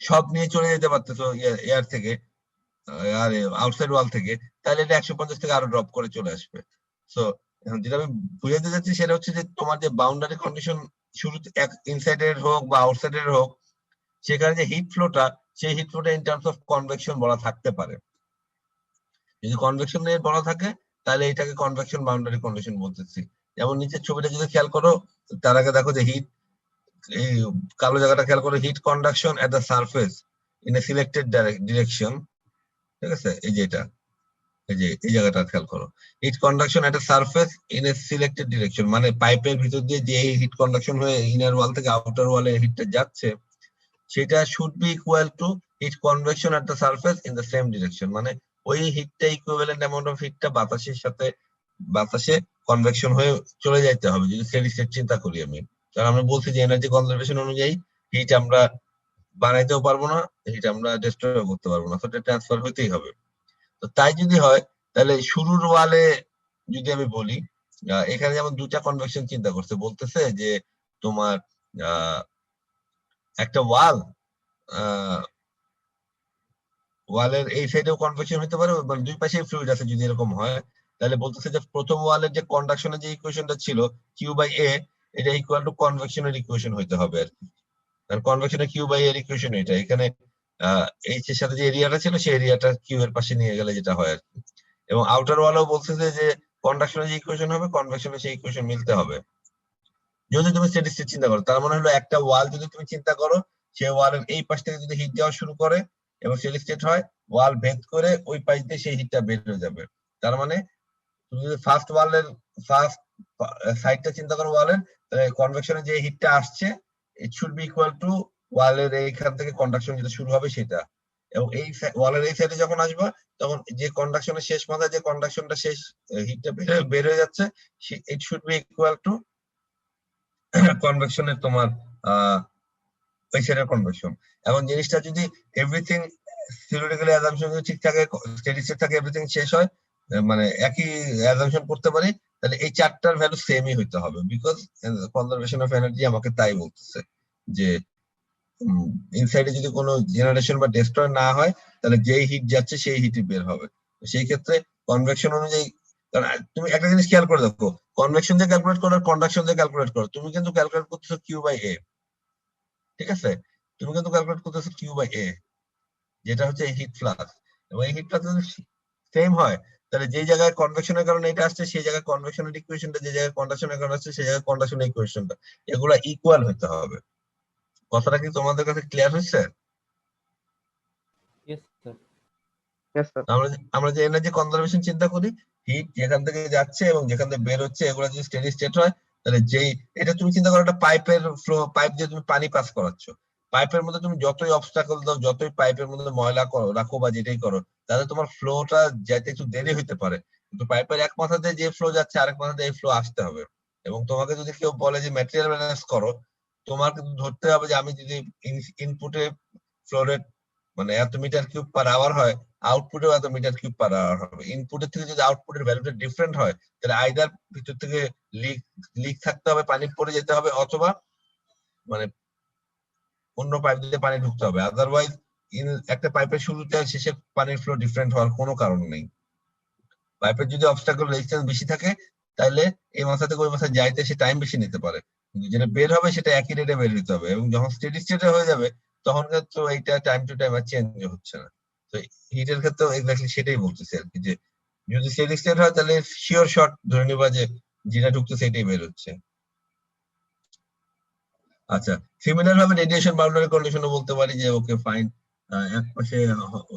সব নিয়ে চলে যেতে পারতেছো এয়ার থেকে, আর আউটসাইড ওয়াল থেকে, তাহলে এটা 150 থেকে আরো ড্রপ করে চলে আসবে। সো যেটা আমি বুঝাতে যাচ্ছি সেটা হচ্ছে যে তোমার যে বাউন্ডারি কন্ডিশন শুরুতে ইনসাইডের হোক বা আউটসাইডের হোক, সেখানে যে হিট ফ্লোটা, সেই হিট ফ্লোটা ইন টার্মস অফ কনভেকশন বলা থাকতে পারে। যদি কনভেকশন নিয়ে বলা থাকে তাহলে এটাকে কনভেকশন বাউন্ডারি কন্ডিশন বলতেছি। যেমন নিচের ছবিটা যদি খেয়াল করো, তার আগে দেখো যে হিট, এই কালো জায়গাটা খেয়াল করো, heat conduction at the surface in a selected direction. ঠিক আছে, এই যে এটা, এই যে এই জায়গাটা খেয়াল করো, heat conduction at a surface in a selected direction, মানে পাইপের ভিতর দিয়ে যে হিট কন্ডাকশন হয়ে ইনার ওয়াল থেকে আউটার ওয়ালে হিটটা যাচ্ছে, সেটা should be equal to heat convection at the surface in the same direction. মানে ওই হিটটা ইকুইভ্যালেন্ট অ্যামাউন্ট অফ হিটটা বাতাসে কনভেকশন হয়ে চলে যাইতে হবে, যদি স্টেডি স্টেট চিন্তা করি আমি। কারণ আমরা বলছি যে এনার্জি কনজারভেশন অনুযায়ী হিট আমরা বানাইতেও পারবো না, হিট আমরা ডিস্ট্রয় করতে পারবো না, সেটা ট্রান্সফার হইতেই হবে। তো তাই যদি হয়, তাহলে শুরুর ওয়ালে যদি আমি বলি, এখানে যেমন দুটা কনভেকশন চিন্তা করছে, বলতেছে যে তোমার একটা ওয়ালের এই সাইডেও কনভেকশন হতে পারে, মানে দুই পাশে ফ্লুইড আছে, যদি এরকম হয় তাহলে বলতেছে যে প্রথম ওয়ালের যে কন্ডাকশনের যে ইকুয়েশনটা ছিল কিউ বাই এ, এটা ইকুয়াল টু কনভেকশনের ইকুয়েশন হইতে হবে আর কি। কারণ কনভেকশনের কিউ বাই এর ইকুয়েশন এটা, এখানে এইচ এর সাথে যে এরিয়াটা ছিল সেই এরিয়াটা কিউ এর পাশে নিয়ে গেলে যেটা হয় আর কি। এবং আউটার ওয়ালও বলতেছে যে কন্ডাকশনের যে ইকুয়েশন হবে কনভেকশনের সেই ইকুয়েশন মিলতে হবে যদি তুমি স্টেডি স্টেট চিন্তা করো। তার মানে হলো একটা ওয়াল যদি তুমি চিন্তা করো, সেই ওয়ালের এই পাশ থেকে যদি হিট দেওয়া শুরু করে এবং স্টেডি স্টেট হয়, ওয়াল ভেদ করে ওই পাশ দিয়ে সেই হিটটা বের হয়ে যাবে। তার মানে তুমি যদি ফার্স্ট সাইডটা চিন্তা করো ওয়ালের, কনভেকশনে যে হিটটা আসছে ইট শুড বি ইকুয়াল টু ওয়ালের এইখান থেকে কন্ডাকশন যেটা শুরু হবে সেটা, এবং এই ওয়ালের এই সাইডে যখন আসবে তখন যে কন্ডাকশনের শেষ মাথায় যে কন্ডাকশনটা শেষ হিটটা বের হয়ে যাচ্ছে, it should be equal to কনভেকশনের তোমার ওই সাইডের কনভেকশন। এবং জিনিসটা যদি এভরিথিং থিওরিটিক্যালি অ্যাজাম্পশন যদি ঠিক থাকে, স্টেডি স্টেট থাকে, এভরিথিং শেষ হয়, মানে একই অ্যাজাম্পশন করতে পারি, তাহলে এই চারটার ভ্যালু সেমই হইতে হবে, বিকজ কনজারভেশন অফ এনার্জি আমাকে তাই বলতেছে যে ইনসাইডে যদি কোনো জেনারেশন বা ডেস্ট্রয় না হয়, তাহলে যেই হিট যাচ্ছে সেই হিটই বের হবে। সেই ক্ষেত্রে কনভেকশন অনুযায়ী কারণ তুমি একটা জিনিস খেয়াল করে দেখো, কনভেকশন দিয়ে ক্যালকুলেট করো আর কন্ডাকশন দিয়ে ক্যালকুলেট করো, তুমি কিন্তু ক্যালকুলেট করতেছো কিউ বাই এ, ঠিক আছে? তুমি কিন্তু ক্যালকুলেট করতেছো কিউ বাই এ, যেটা হচ্ছে হিট ফ্লাক্স। এবং এই হিট ফ্লাক্স যদি সেম হয়, তাহলে যে জায়গায় কনভেকশনের কারণে এটা আসছে সেই জায়গায় কনভেকশনের ইকুয়েশনটা, যে জায়গায় কন্ডাকশনের কারণে আসছে সেই জায়গায় কন্ডাকশনের ইকুয়েশনটা, এগুলা ইকুয়াল হতে হবে। কথাটা কি তোমাদের কাছে ক্লিয়ার হচ্ছে? Yes sir. Yes, sir. আমরা যে এনার্জি কনজারভেশন চিন্তা করি, হিট যেখান থেকে যাচ্ছে এবং যেখান থেকে বের হচ্ছে, এগুলো যদি স্টেডি স্টেট হয়, তাহলে যেই, এটা তুমি চিন্তা করো একটা পাইপের ফ্লো, পাইপ দিয়ে তুমি পানি পাস করাচ্ছ, পাইপের মধ্যে তুমি যতই অবস্টাকল দাও, যতই পাইপের মধ্যে ময়লা করো রাখো বা যেটাই করো, তাহলে তোমার ফ্লোটা যাইতে একটু দেরি হতে পারে, কিন্তু পাইপের এক মাথা দিয়ে যে ফ্লো যাচ্ছে আরেক মাথা দিয়ে এই ফ্লো আসতে হবে। এবং তোমাকে যদি কেউ বলে যে ম্যাটেরিয়াল ব্যালেন্স করো, তোমার কিন্তু ধরতে হবে যে আমি যদি ইনপুটে ফ্লো রেট মানে এত মিটার কিউব পার আওয়ার হয়, আউটপুটেও এত মিটার কিউব পার আওয়ার হবে। ইনপুটের থেকে যদি আউটপুটের ভ্যালুটা ডিফারেন্ট হয়, তাহলে আইদার ভিতর থেকে লিক লিক থাকতে হবে, পানি পড়ে যেতে হবে, অথবা মানে অন্য পাইপ দিয়ে পানি ঢুকতে হবে। আদারওয়াইজ একটা পাইপের শুরুতে আর শেষে পানির ফ্লো ডিফারেন্ট হওয়ার কোনো কারণ নেই। পাইপের যদি অবস্টাকল রেজিস্ট্যান্স বেশি থাকে, তাহলে এই মাথা থেকে ওই মাথা যাইতে সে টাইম বেশি নিতে পারে, কিন্তু যেটা বের হবে সেটা একই রেটে বের হতে হবে। এবং যখন স্টেডি স্টেটে হয়ে যাবে, তখন কিন্তু এইটা টাইম টু টাইম আর চেঞ্জ হচ্ছে না। তো হিটের ক্ষেত্রেও এক্স্যাক্টলি সেটাই বলতেছি আর কি, যে যদি স্টেডি স্টেট হয় তাহলে শিওর শর্ট ধরে নিবা যে যেটা ঢুকতেছে সেটাই বের হচ্ছে। আচ্ছা, সিমিলার ভাবে রেডিয়েশন বাউন্ডারি কন্ডিশনও বলতে পারি যে ওকে ফাইন, এক পাশে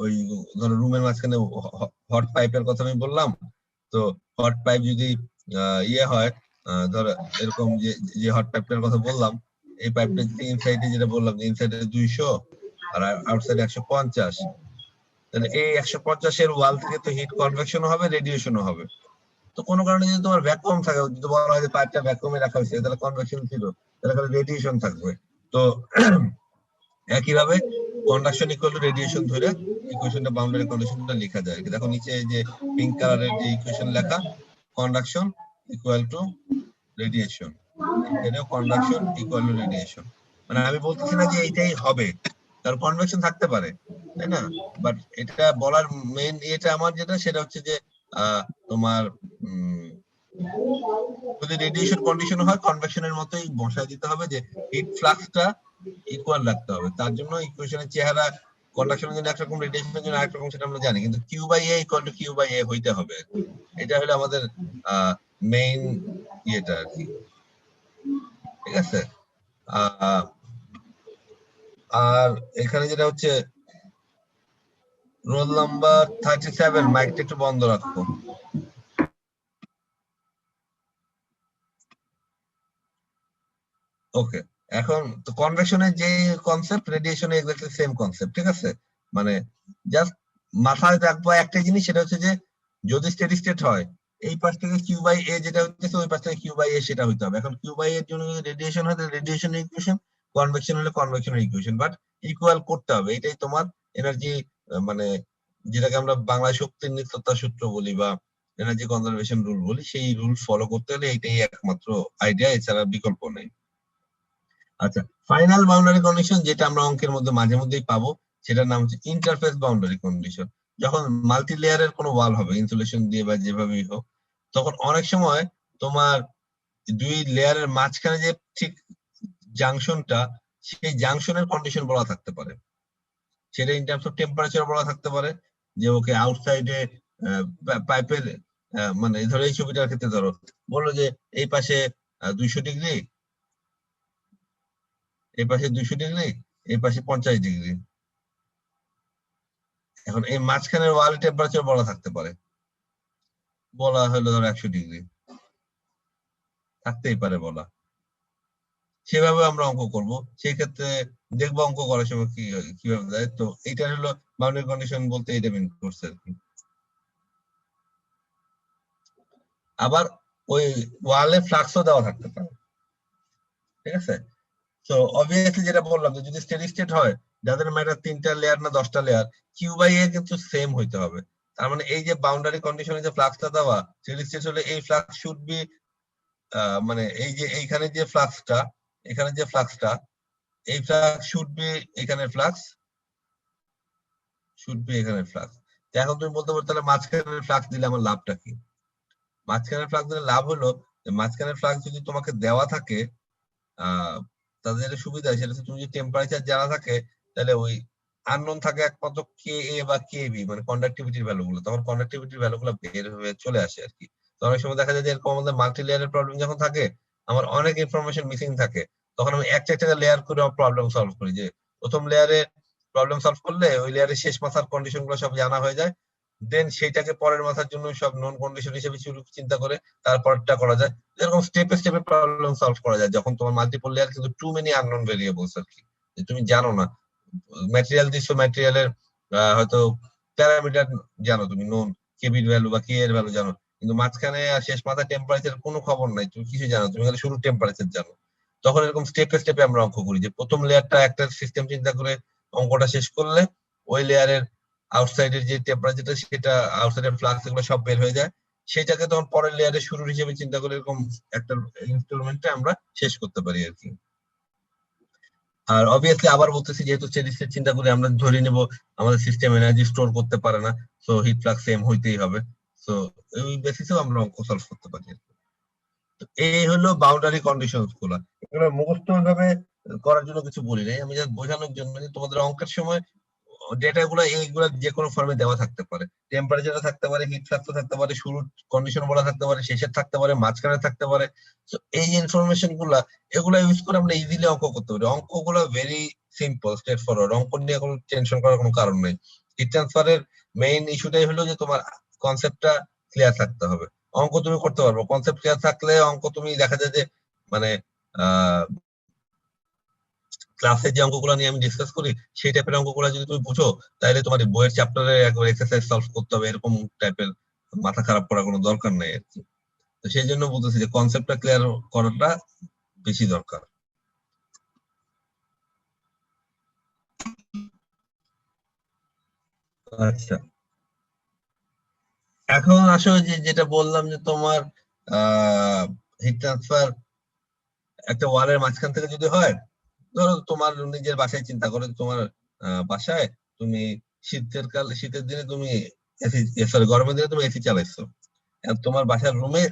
ওই ধরো রুমের মাঝখানে হট পাইপের কথা আমি বললাম, তো হট পাইপ যদি ইয়ে হয়, ধরো এরকম যে যে হট পাইপটার কথা বললাম, এই পাইপটা যদি ইনসাইডে যেটা বললাম যে ইনসাইডে 200 আর আউটসাইডে 150, তাহলে এই 150 এর ওয়াল থেকে তো হিট কনভেকশন হবে, রেডিয়েশনও হবে। তো কোনো কারণে যদি তোমার ভ্যাকুয়াম থাকে, যদি বলা হয় যে পাইপটা ভ্যাকুয়ামে রাখা হয়েছে, তাহলে কনভেকশন ছিল, তাহলে খালি রেডিয়েশন থাকবে। তো একইভাবে কন্ডাকশন ইকুয়াল টু রেডিয়েশন ধরে ইকুয়েশনটা, বাউন্ডারি কন্ডিশনটা লেখা যায়। দেখো নিচে এই যে পিঙ্ক কালারের যে ইকুয়েশন লেখা, কন্ডাকশন ইকুয়াল টু রেডিয়েশন, এখানেও কন্ডাকশন ইকুয়াল টু রেডিয়েশন। মানে আমি বলতেছি না যে এইটাই হবে, তার কনভেকশন থাকতে পারে, তাই না? বাট এটা বলার মেইন এটা আমার যেটা, সেটা হচ্ছে যে তোমার যদি রেডিয়েশন কন্ডিশন হয়, কনভেকশনের মতোই বসায় দিতে হবে যে হিট ফ্লাক্সটা ইকুয়াল রাখতে হবে। তার জন্য ইকুয়েশনের চেহারা কন্ডাকশনের জন্য একরকম, রেডিয়েশনের জন্য আরেক রকম, সেটা আমরা জানি, কিন্তু Q by A equal to Q by A হইতে হবে। এটা হলো আমাদের মেইন ইয়েটা আর কি, ঠিক আছে? আর এখানে যেটা হচ্ছে রোল নাম্বার 37, মাইকটা একটু বন্ধ রাখো। ওকে, এখন তো কনভেকশনের যে কনসেপ্ট, রেডিয়েশনে এক্স্যাক্টলি সেম কনসেপ্ট, ঠিক আছে? মানে জাস্ট মাথায় রাখবো একটা জিনিস, সেটা হচ্ছে যে যদি স্টেডি স্টেট হয়, এই পাশ থেকে কিউ বাই এ যেটা হচ্ছে, ওই পাশ থেকে কিউ বাই এ সেটা হইতে হবে। এখন কিউ বাই এর জন্য যদি রেডিয়েশন হয়, তাহলে রেডিয়েশনের ইকুয়েশন, কনভেকশন হলে কনভেকশনের ইকুয়েশন, বাট ইকুয়াল করতে হবে। এটাই তোমার এনার্জি, মানে যেটাকে আমরা বাংলায় শক্তির নিত্যতা সূত্র বলি বা এনার্জি কনজারভেশন রুল বলি, সেই রুল ফলো করতে হলে এইটাই একমাত্র আইডিয়া, এছাড়া বিকল্প নেই। আচ্ছা, ফাইনাল বাউন্ডারি কন্ডিশন যেটা আমরা অঙ্কের মধ্যে মাঝে মধ্যেই পাবো, সেটার নাম হচ্ছে ইন্টারফেস বাউন্ডারি কন্ডিশন। যখন মাল্টি লেয়ারের কোনো ওয়াল হবে, ইনসুলেশন দিয়ে বা যেভাবেই হোক, তখন অনেক সময় তোমার দুই লেয়ারের মাঝখানে যে ঠিক জাংশনটা, সেই জাংশনের কন্ডিশন বলা থাকতে পারে। সেটা ইন টার্মস অফ টেম্পারেচার বলা থাকতে পারে, যে ওকে আউটসাইডে পাইপের, মানে ধরো এই ছবিটার ক্ষেত্রে ধরো বললো যে এই পাশে 200 ডিগ্রি, এই পাশে 200 ডিগ্রি, এই পাশে 50 ডিগ্রি। এখন এই মাঝখানের ওয়াল টেম্পারেচার বলা থাকতে পারে, বলা হলো ধরো 100 ডিগ্রি, থাকতেই পারে বলা। সেভাবে আমরা অঙ্ক করব, সেই ক্ষেত্রে দেখবো অঙ্ক করার সময় কিভাবে দেয়। তো এইটা হলো বাউন্ডারি কন্ডিশন বলতে এটা মিন করছে আর কি। আবার ওই ওয়ালে ফ্লাক্সও দেওয়া থাকতে পারে, ঠিক আছে? তো অবভিয়াসলি যেটা বললাম, যে যদি স্টেডি স্টেট হয়, যাদের ম্যাটার 3টা লেয়ার না 10টা লেয়ার, কিউ বাই এ কিন্তু সেম হইতে হবে। তার মানে এই যে বাউন্ডারি কন্ডিশনে যে ফ্লাক্সটা দেওয়া, স্টেডি স্টেট হলে এই ফ্লাক্স শুড বি, মানে এই যে এইখানে যে ফ্লাক্সটা, এখানে যে ফ্লাক্সটা, এই ফ্লাক্স শুড বি এখানে ফ্লাক্স, শুড বি এখানে ফ্লাক্স। এখন তুমি বলতে পারো তাহলে মাঝখানে ফ্লাক্স দিলে আমার লাভটা কি? মাঝখানের ফ্লাক্স দিলে লাভ হলো যে মাঝখানের ফ্লাক্স যদি তোমাকে দেওয়া থাকে তাদের যেটা সুবিধা সেটা হচ্ছে তুমি যদি টেম্পারেচার জানা থাকে তাহলে ওই আননোন থাকে একমাত্র কে এ বা কে বি মানে কন্ডাক্টিভিটির ভ্যালু গুলো, তখন কন্ডাক্টিভিটির ভ্যালু গুলো বের হয়ে চলে আসে আর কি। তো অনেক সময় দেখা যায় যে এরকম আমাদের মাল্টি লেয়ারের প্রবলেম যখন থাকে, আমার অনেক ইনফরমেশন মিসিং থাকে, তখন আমি একটা একটা লেয়ার করে প্রবলেম সলভ করি। যে প্রথম লেয়ারে প্রবলেম সলভ করলে ওই লেয়ারের শেষ মাথার কন্ডিশন গুলো সব জানা হয়ে যায়, দেন সেইটাকে পরের মাথার জন্য সব নন কন্ডিশন হিসেবে চিন্তা করে তারপরটা করা যায়। এরকম স্টেপে স্টেপে প্রবলেম সলভ করা যায় যখন তোমার মাল্টিপল লেয়ার কিন্তু টু মেনি আননোন ভেরিয়েবলস আর কি, যে তুমি জানো না ম্যাটেরিয়াল দিচ্ছ, ম্যাটেরিয়ালের হয়তো প্যারামিটার জানো তুমি, নোন কেবির ভ্যালু বা কে এর ভ্যালু জানো, কিন্তু মাঝখানে আর শেষ মাথা টেম্পারেচার কোনো খবর নাই, তুমি কিছু জানো, তুমি খালি শুরু টেম্পারেচার জানো। তখন এরকম স্টেপে স্টেপে আমরা অঙ্ক করি যে প্রথম লেয়ারটা একটা সিস্টেম চিন্তা করে অঙ্কটা শেষ করলে ওই লেয়ারের আউটসাইডের যে টেম্পারেচারটা সেটা আউটসাইডের ফ্লাক্স এগুলো সব বের হয়ে যায়, সেটাকে তখন পরের লেয়ারের শুরুর হিসেবে চিন্তা করে এরকম একটা ইনস্টলমেন্টে আমরা শেষ করতে পারি আর কি। আর অবভিয়াসলি আবার বলতেছি যেহেতু স্টেডি স্টেট চিন্তা করে আমরা ধরে নেব আমাদের সিস্টেম এনার্জি স্টোর করতে পারে না, সো হিট ফ্লাক্স সেম হইতেই হবে, সো এই বেসিসেও আমরা অঙ্ক সলভ করতে পারি। তো এই হলো বাউন্ডারি কন্ডিশনস গুলা, এগুলো মুখস্থ ভাবে করার জন্য কিছু বলি নাই, আমি জাস্ট বোঝানোর জন্য যে তোমাদের অঙ্কের সময় ডেটা গুলো এইগুলা যে কোনো ফর্মে দেওয়া থাকতে পারে, টেম্পারেচার থাকতে পারে, হিট ফ্লাক্স থাকতে পারে, শুরুর কন্ডিশন বলা থাকতে পারে, শেষের থাকতে পারে, মাঝখানে থাকতে পারে। তো এই ইনফরমেশন গুলা এগুলা ইউজ করে আমরা ইজিলি অঙ্ক করতে পারি। অঙ্কগুলো ভেরি সিম্পল স্ট্রেট ফরওয়ার্ড, অঙ্ক নিয়ে কোনো টেনশন করার কোনো কারণ নেই। হিট ট্রান্সফারের মেইন ইস্যুটাই হলো যে তোমার কনসেপ্টটা ক্লিয়ার থাকতে হবে, অঙ্ক তুমি করতে পারবো। কনসেপ্ট ক্লিয়ার থাকলে অঙ্ক তুমি দেখা যায় যে মানে আহ ক্লাসে যে অঙ্কগুলো নিয়ে আমি ডিসকাস করি সেই টাইপের অঙ্কগুলো যদি তুমি বুঝো তাহলে তোমার বইয়ের চ্যাপ্টারে একবার এক্সারসাইজ সলভ করতে হবে এরকম টাইপের মাথা খারাপ করার কোনো দরকার নেই আর কি। তো সেই জন্য বলতেছি যে কনসেপ্টটা ক্লিয়ার করাটা বেশি দরকার। আচ্ছা, এখন আসলে যেটা বললাম যে তোমার হিট ট্রান্সফার একটা ওয়ালের মাঝখান থেকে যদি হয়, ধরো তোমার নিজের বাসায় চিন্তা করো, তোমার বাসায় তুমি শীতের দিনে তুমি এসি, সরি গরমের দিনে তুমি এসি চালাইছো, তোমার বাসার রুমে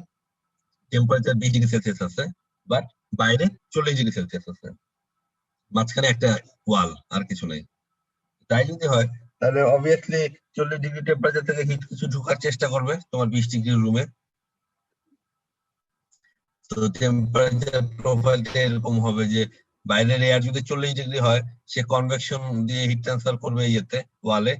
টেম্পারেচার 20 ডিগ্রি সেলসিয়াস আছে, বাট বাইরে 40 ডিগ্রি সেলসিয়াস আছে, মাঝখানে একটা ওয়াল আর কিছু নেই। তাই যদি হয় তাহলে অবভিয়াসলি 40 ডিগ্রি টেম্পারেচার থেকে হিট কিছু ঢোকার চেষ্টা করবে তোমার 20 ডিগ্রি রুমে। তো টেম্পারেচার প্রোফাইলটা এরকম হবে যে বাইরের এয়ার যদি 40 ডিগ্রি হয় সে কনভেকশন দিয়ে হিট ট্রান্সফার করবে ইয়েতে ওয়ালে,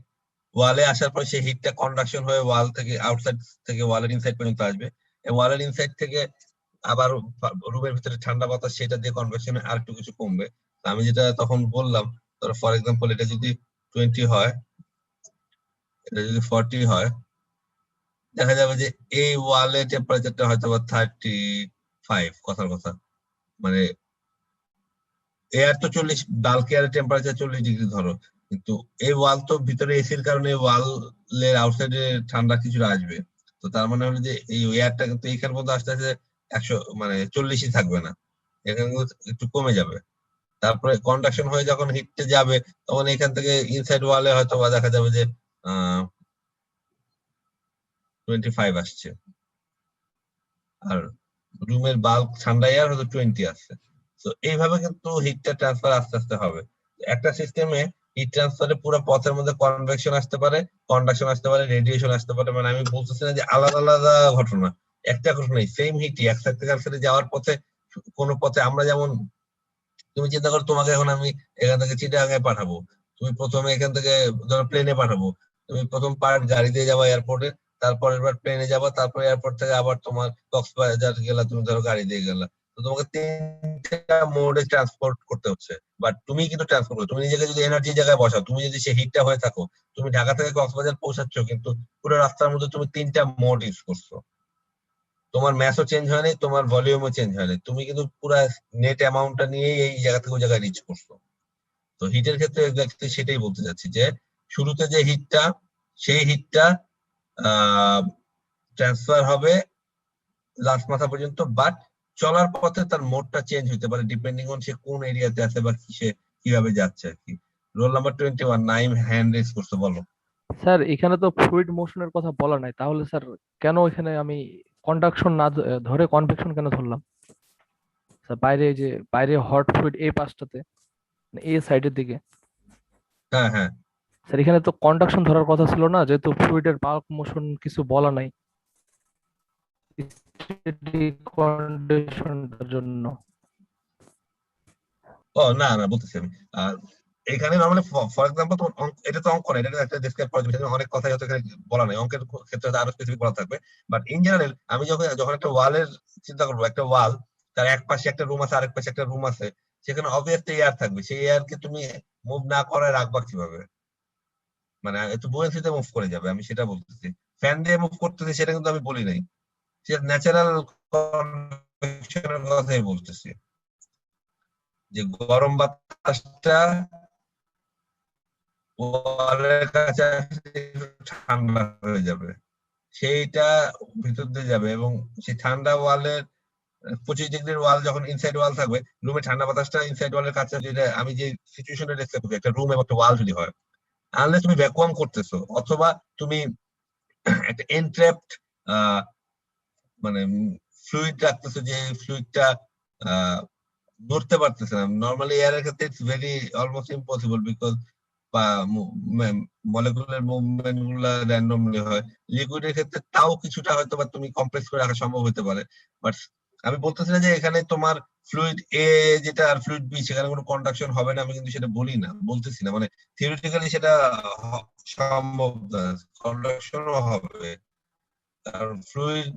ওয়ালে আসার পর সেই হিটটা কন্ডাকশন হয়ে ওয়াল থেকে আউটসাইড থেকে ওয়ালের ইনসাইড পর্যন্ত আসবে, ওয়ালের ইনসাইড থেকে আবার রুমের ভিতরে ঠান্ডা বাতাস সেটা দিয়ে কনভেকশনে আর একটু কিছু কমবে। আমি যেটা তখন বললাম, ধরো ফর এক্সাম্পল এটা যদি 20 হয়, এটা যদি 40 হয়, দেখা যাবে যে এই ওয়ালের টেম্পারেচারটা হয়তো বা 35, কথার কথা মানে এয়ার তো 40, বাল্ক এয়ারের টেম্পারেচার 40 ডিগ্রি ধরো, কিন্তু এই ওয়াল তো ভিতরে এসির কারণে ওয়ালের আউটসাইডে ঠান্ডা কিছুটা আসবে, তো তার মানে হলো যে এই এয়ারটা কিন্তু এইখান পর্যন্ত আস্তে আস্তে 100 মানে 40ই থাকবে না, এখানে কিন্তু একটু কমে যাবে। তারপরে কন্ডাকশন হয়ে যখন হিটে যাবে তখন এখান থেকে ইনসাইড ওয়ালে হয়তো বা দেখা যাবে যে 25 আসছে, আর রুমের বাল্ক ঠান্ডা এয়ার হয়তো 20 আসছে। তো এইভাবে কিন্তু হিটটা ট্রান্সফার আস্তে আস্তে হবে। একটা সিস্টেমে হিট ট্রান্সফারের পুরো পথের মধ্যে কনভেকশন আসতে পারে, কন্ডাকশন আসতে পারে, রেডিয়েশন আসতে পারে, মানে আমি বলতেছি না যে আলাদা আলাদা ঘটনা, একটা ঘটনাই সেম হিটই এক সাইড থেকে আর সাইডে যাওয়ার পথে কোনো পথে আমরা যেমন তুমি চিন্তা করো তোমাকে এখন আমি এখান থেকে চিটাগাঙে পাঠাবো, তুমি প্রথমে এখান থেকে ধরো প্লেনে পাঠাবো, তুমি প্রথম পার্ট গাড়ি দিয়ে যাবা এয়ারপোর্টে, তারপরের বার প্লেনে যাবা, তারপর এয়ারপোর্ট থেকে আবার তোমার কক্সবাজার গেলা, তুমি ধরো গাড়ি দিয়ে গেলা, তো তোমাকে 3টা মোডে ট্রান্সপোর্ট করতে হচ্ছে। বাট তুমি কিন্তু ট্রান্সপোর্ট করো, তুমি নিজেকে যদি এনার্জি জায়গায় বসাও, তুমি যদি সেই হিটটা হয়ে থাকো, তুমি ঢাকা থেকে কক্সবাজার পৌঁছাচ্ছ কিন্তু পুরো রাস্তার মধ্যে তুমি 3টা মোড ইউজ করছো, তোমার ম্যাসও চেঞ্জ হয়নি, তোমার ভলিউমও চেঞ্জ হয়নি, তুমি কিন্তু পুরো নেট অ্যামাউন্টটা নিয়েই এই জায়গা থেকে ওই জায়গায় রিচ করছো। তো হিটের ক্ষেত্রে এক্স্যাক্টলি সেটাই বলতে চাচ্ছি যে শুরুতে যে হিটটা সেই হিটটা ট্রান্সফার হবে লাস্ট মাথা পর্যন্ত, বাট চলার পথে তার মোডটা চেঞ্জ হতে পারে ডিপেন্ডিং অন সে কোন এরিয়াতে আছে বা সে কিভাবে যাচ্ছে আর কি। Roll number 21 Naim hand raise করতে বলো। স্যার এখানে তো ফ্লুইড মোশনের কথা বলা নাই, তাহলে স্যার কেন এখানে আমি কন্ডাকশন না ধরে কনভেকশন কেন ধরলাম? স্যার বাইরে যে বাইরে হট ফ্লুইড এই পাশটাতে, এই সাইডের দিকে হ্যাঁ হ্যাঁ স্যার, এখানে তো কন্ডাকশন ধরার কথা ছিল না, যেহেতু ফ্লুইডের বাল্ক মোশন কিছু বলা নাই কন্ডিশনটার জন্য। ও না না বলতেছি আমি এখানে নর্মালি ফর এক্সাম্পল তোমার এটা তো অঙ্ক না, এটা একটা ডেসক্রাইব করার জন্য অনেক কথাই হয়তো এখানে বলা নাই, অঙ্কের ক্ষেত্রে হয়তো আরো স্পেসিফিক বলা থাকবে। বাট ইন জেনারেল আমি যখন যখন একটা ওয়ালের চিন্তা করবো, একটা ওয়াল তার এক পাশে একটা রুম আছে, আরেক পাশে একটা রুম আছে, সেখানে অবভিয়াসলি এয়ার থাকবে, সেই এয়ারকে তুমি মুভ না করে রাখবা কিভাবে? মানে একটু বুয়েন্সিতে মুভ করে যাবে, আমি সেটা বলতেছি। ফ্যান দিয়ে মুভ করতেছি সেটা কিন্তু আমি বলি নাই, সেটা ন্যাচারাল কনভেকশনের কথাই বলতেছি, যে গরম বাতাসটা ওয়ালের কাছে আসলে ঠান্ডা হয়ে যাবে, সেইটা ভিতর দিয়ে যাবে, এবং সেই ঠান্ডা ওয়ালের 25 ডিগ্রির ওয়াল যখন ইনসাইড ওয়াল থাকবে, রুমে ঠান্ডা বাতাসটা ইনসাইড ওয়ালের কাছে, যেটা আমি যে সিচুয়েশনটা ডিসক্রাইব করছি, একটা রুম এবং একটা ওয়াল যদি হয়, আনলেস তুমি ভ্যাকুয়াম করতেছো অথবা তুমি একটা এনট্র্যাপড মানে ফ্লুইড রাখতেছো, যে ফ্লুইডটা ধরতে পারতেছে না। নর্মালি এয়ারের ক্ষেত্রে it's very almost impossible, because molecular movement গুলা র্যান্ডমলি হয়। লিকুইডের ক্ষেত্রে তাও কিছুটা হয়তো বা তুমি কমপ্লেক্স করে রাখা সম্ভব হতে পারে, বাট আমি বলতেছি না যে এখানে তোমার ফ্লুইড এ যেটা আর ফ্লুইড বি সেখানে কোনো কন্ডাকশন হবে না, আমি কিন্তু সেটা বলি না, বলতেছি না, মানে থিওরিটিক্যালি সেটা সম্ভব না, কন্ডাকশনও হবে, কারণ ফ্লুইড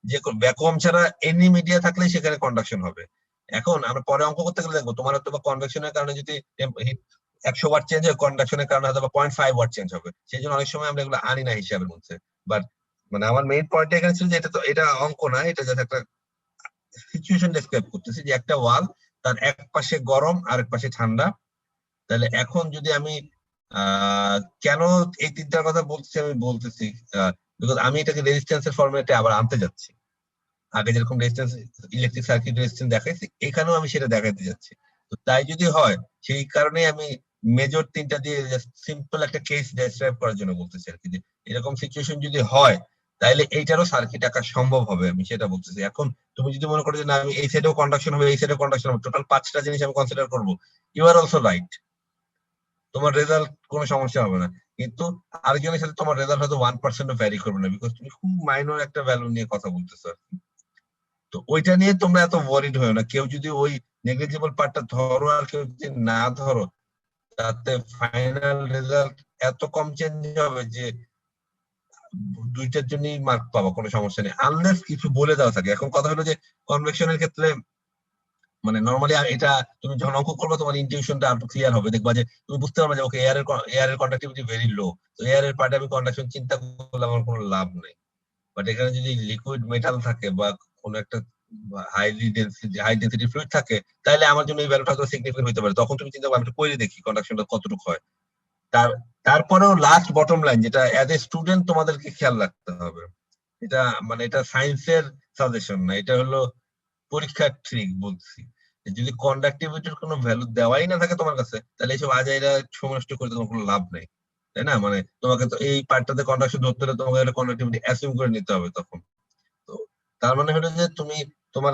যে ভ্যাকুয়াম ছাড়া এনি মিডিয়া থাকলে সেখানে কন্ডাকশন হবে। এখন আমরা পরে অঙ্ক করতে গেলে দেখবো তোমার হয়তো বা কনভেকশনের কারণে যদি 100 ওয়াট চেঞ্জ হয়, কন্ডাকশনের কারণে হয়তো বা 0.5 ওয়াট চেঞ্জ হবে, সেই জন্য অনেক সময় আমরা এগুলো আনি না হিসাবের মধ্যে। বাট মানে আমার মেইন পয়েন্ট এখানে ছিল যে এটা তো এটা অঙ্ক না, এটা জাস্ট একটা সিচুয়েশন ডেসক্রাইব করতেছি, যে একটা ওয়াল তার এক পাশে গরম আর এক পাশে ঠান্ডা। তাহলে এখন যদি আমি কেন এই তিনটার কথা বলতেছি, আমি বলতেছি বিকজ আমি এটাকে রেজিস্ট্যান্সের ফর্মেটে আবার আনতে যাচ্ছি। আগে যেরকম রেজিস্ট্যান্স ইলেকট্রিক সার্কিট রেজিস্ট্যান্স দেখাইছি, এখানেও আমি সেটা দেখাতে যাচ্ছি। তো তাই যদি হয়, সেই কারণে আমি মেজর তিনটা দিয়ে সিম্পল একটা কেস ডেসক্রাইব করার জন্য বলতেছি আর কি, যে এরকম সিচুয়েশন যদি হয় তাহলে এইটারও সার্কিট আঁকা সম্ভব হবে, আমি সেটা বলতেছি। এখন তুমি যদি মনে করো যে না আমি এই সাইডেও কন্ডাকশন হবে, এই সাইডেও কন্ডাকশন হবে, টোটাল 5টা জিনিস আমি কনসিডার করবো, ইউ আর অলসো রাইট, তোমার রেজাল্ট কোনো সমস্যা হবে না। কিন্তু আরেকজনের সাথে তোমার রেজাল্ট হয়তো 1% ভ্যারি করবে না, বিকজ তুমি খুব মাইনর একটা ভ্যালু নিয়ে কথা বলতেছো। তো ওইটা নিয়ে তোমরা এত ওয়ারিড হয়েও না, কেউ যদি ওই নেগলিজিবল পার্টটা ধরো আর কেউ যদি না ধরো, তাতে ফাইনাল রেজাল্ট এত কম চেঞ্জ হবে যে দুইটার জন্যই মার্ক পাবা, কোনো সমস্যা নেই, আনলেস কিছু বলে দেওয়া থাকে। এখন কথা হলো যে কনভেকশনের ক্ষেত্রে মানে নর্মালি এটা তুমি যখন অঙ্ক করবে তোমার ইনটিউশনটা আরো ক্লিয়ার হবে, দেখবা যে তুমি বুঝতে পারবে যে ওকে এয়ারের কন্ডাক্টিভিটি ভেরি লো, তো এয়ারের পার্টে আমি কন্ডাকশন চিন্তা করলে আমার কোনো লাভ নেই। বাট এখানে যদি লিকুইড মেটাল থাকে বা কোনো একটা হাই ডেন্সিটি ফ্লুইড থাকে, তাহলে আমার জন্য এই ভ্যালুটা হয়তো সিগনিফিকেন্ট হতে পারে। তখন তুমি চিন্তা করবে আমি একটু করে দেখি কন্ডাকশনটা কতটুকু হয়। তারপরেও লাস্ট বটম লাইন যেটা অ্যাজ এ স্টুডেন্ট তোমাদেরকে খেয়াল রাখতে হবে, এটা মানে এটা সায়েন্সের সাজেশন না, এটা হলো পরীক্ষার ট্রিক বলছি। যদি কন্ডাক্টিভিটির কোনো ভ্যালু দেওয়াই না থাকে তোমার কাছে, তাহলে এইসব আজাইরা সময় নষ্ট করে তোমার কোনো লাভ নেই, তাই না? মানে তোমাকে তো এই পার্টটাতে কন্ডাকশন ধরতে হলে তোমাকে কন্ডাক্টিভিটি অ্যাসিউম করে নিতে হবে তখন। তো তার মানে হলো যে তুমি তোমার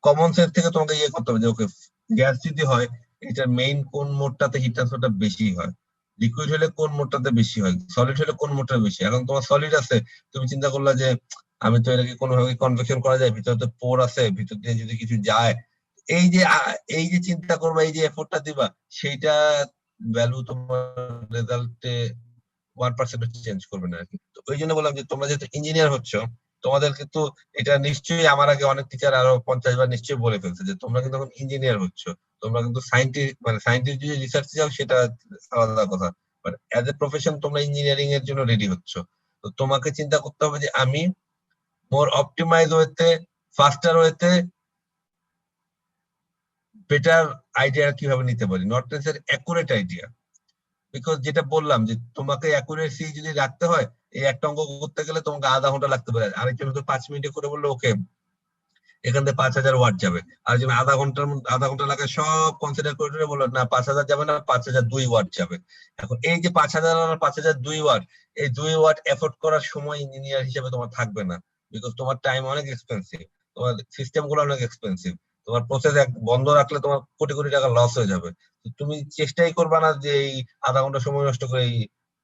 কমন সেন্স থেকে তোমাকে ইয়ে করতে হবে যে ওকে গ্যাস যদি হয় এটার মেইন কোন মোডটাতে হিট ট্রান্সফারটা বেশি হয়, লিকুইড হলে কোন মোডটাতে বেশি হয়, সলিড হলে কোন মোডটা বেশি। এখন তোমার সলিড আছে, তুমি চিন্তা করলা যে আমি তো এটাকে কোনোভাবে কনভেকশন করা যায়, ভিতরে তো পোর আছে, ভিতর দিয়ে যদি কিছু যায়, এই যে চিন্তা করবা, এই যে এফোর্টটা দিবা, সেইটা ভ্যালু তোমার রেজাল্টে 1% চেঞ্জ করবে না আরকি। তো ওই জন্য বললাম যে তোমরা যেহেতু ইঞ্জিনিয়ার হচ্ছ, তোমাদের কিন্তু এটা নিশ্চয়ই আমার আগে অনেক টিচার আরো 50 বার নিশ্চয়ই বলে ফেলছে যে তোমরা কিন্তু এখন ইঞ্জিনিয়ার হচ্ছ, তোমরা কিন্তু সায়েন্টিস্ট মানে সায়েন্টিস্ট যদি রিসার্চ যাও সেটা আলাদা কথা, বাট অ্যাজ এ প্রফেশন তোমরা ইঞ্জিনিয়ারিং এর জন্য রেডি হচ্ছ। তো তোমাকে চিন্তা করতে হবে যে আমি মোর অপটিমাইজ ওয়েতে, ফাস্টার ওয়েতে বেটার আইডিয়া কিভাবে নিতে পারি, not necessary accurate idea. Because যেটা বললাম যে তোমাকে অ্যাকুরেসি যদি রাখতে হয়, এই একটা অঙ্ক করতে গেলে তোমাকে আধা ঘন্টা লাগতে পারে, আরেকজন হয়তো 5 মিনিটে করে বললো ওকে এখান থেকে 5000 ওয়াট যাবে, আর যদি আধা ঘন্টা লাগে সব কনসিডার করে বললো না 5000 যাবে না, 5002 ওয়াট যাবে। এখন এই যে 5000 আর 5002 ওয়াট, এই 2 ওয়াট এফোর্ড করার সময় ইঞ্জিনিয়ার হিসেবে তোমার থাকবে না, বিকজ তোমার টাইম অনেক এক্সপেন্সিভ, তোমার সিস্টেম গুলো অনেক এক্সপেন্সিভ, তোমার প্রসেস বন্ধ রাখলে তোমার কোটি কোটি টাকা লস হয়ে যাবে। তো তুমি চেষ্টাই করবা না যে এই আধা ঘন্টা সময় নষ্ট করে এই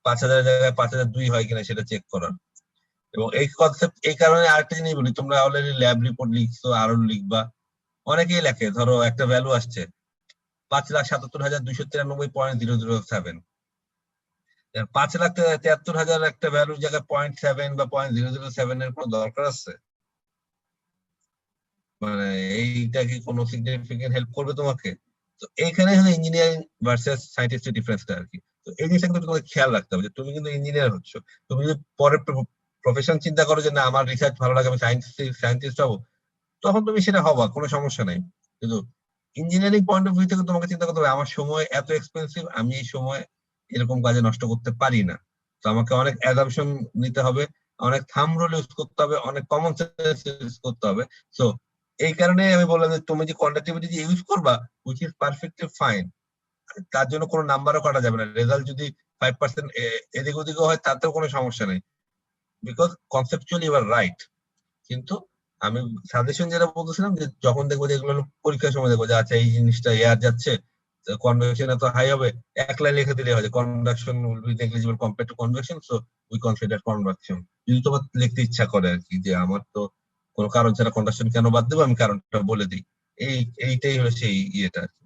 5,000 জায়গায় 5,002 হয় কিনা সেটা চেক করার। এবং এই কনসেপ্ট এই কারণে আরেকটা জিনিস বলি, তোমরা অলরেডি ল্যাব রিপোর্ট লিখছো, আরো লিখবা, অনেকেই লেখে ধরো একটা ভ্যালু আসছে 5,77,293.007, 5,73,000 একটা ভ্যালুর জায়গায় 0.7 বা 0.007 এর কোনো দরকার আছে? মানে এইটা কি কোনো সিগনিফিকেন্ট হেল্প করবে তোমাকে? তো এইখানে হলো ইঞ্জিনিয়ারিং ভার্সেস সায়েন্টিস্টের ডিফারেন্সটা আর কি। তো এই জিনিসটা কিন্তু তোমাকে খেয়াল রাখতে হবে যে তুমি কিন্তু ইঞ্জিনিয়ার হচ্ছ, তুমি যদি পরে প্রফেশন চিন্তা করো যে না আমার রিসার্চ ভালো লাগে, আমি সায়েন্টিস্ট হবো, তখন তুমি সেটা হবা, কোনো সমস্যা নাই। কিন্তু ইঞ্জিনিয়ারিং পয়েন্ট অফ ভিউ থেকে তোমাকে চিন্তা করতে হবে আমার সময় এত এক্সপেন্সিভ, আমি এই সময় এরকম কাজে নষ্ট করতে পারি না। তো আমাকে অনেক অ্যাজাম্পশন নিতে হবে, অনেক থাম্ব রুল ইউজ করতে হবে, অনেক কমন সেন্স ইউজ করতে হবে। সো এই কারণে আমি বললাম যে তুমি যে কন্ডাক্টিভিটি যে ইউজ করবা উইচ ইজ পারফেক্টলি ফাইন, তার জন্য কোনো নাম্বারও কাটা যাবে না। রেজাল্ট যদি 5% এদিক ওদিকও হয় তাতেও কোনো সমস্যা নেই, because conceptually you are right. কিন্তু আমি সাজেশন যেটা বলতেছিলাম যে যখন দেখবো যে এগুলো পরীক্ষার সময় দেখবো যে আচ্ছা এই জিনিসটা এয়ার যাচ্ছে, কনভেকশন এত হাই হবে, এক লাইন লিখে দিলে হয় যে conduction will be negligible compared two convection, so we consider convection. যদি তোমার লিখতে ইচ্ছা করে আর কি যে আমার তো কোনো কারণ ছাড়া কন্ডাকশন কেন বাদ দেবো, আমি কারণটা বলে দিই। এইটাই হলো সেই ইয়েটা আর কি।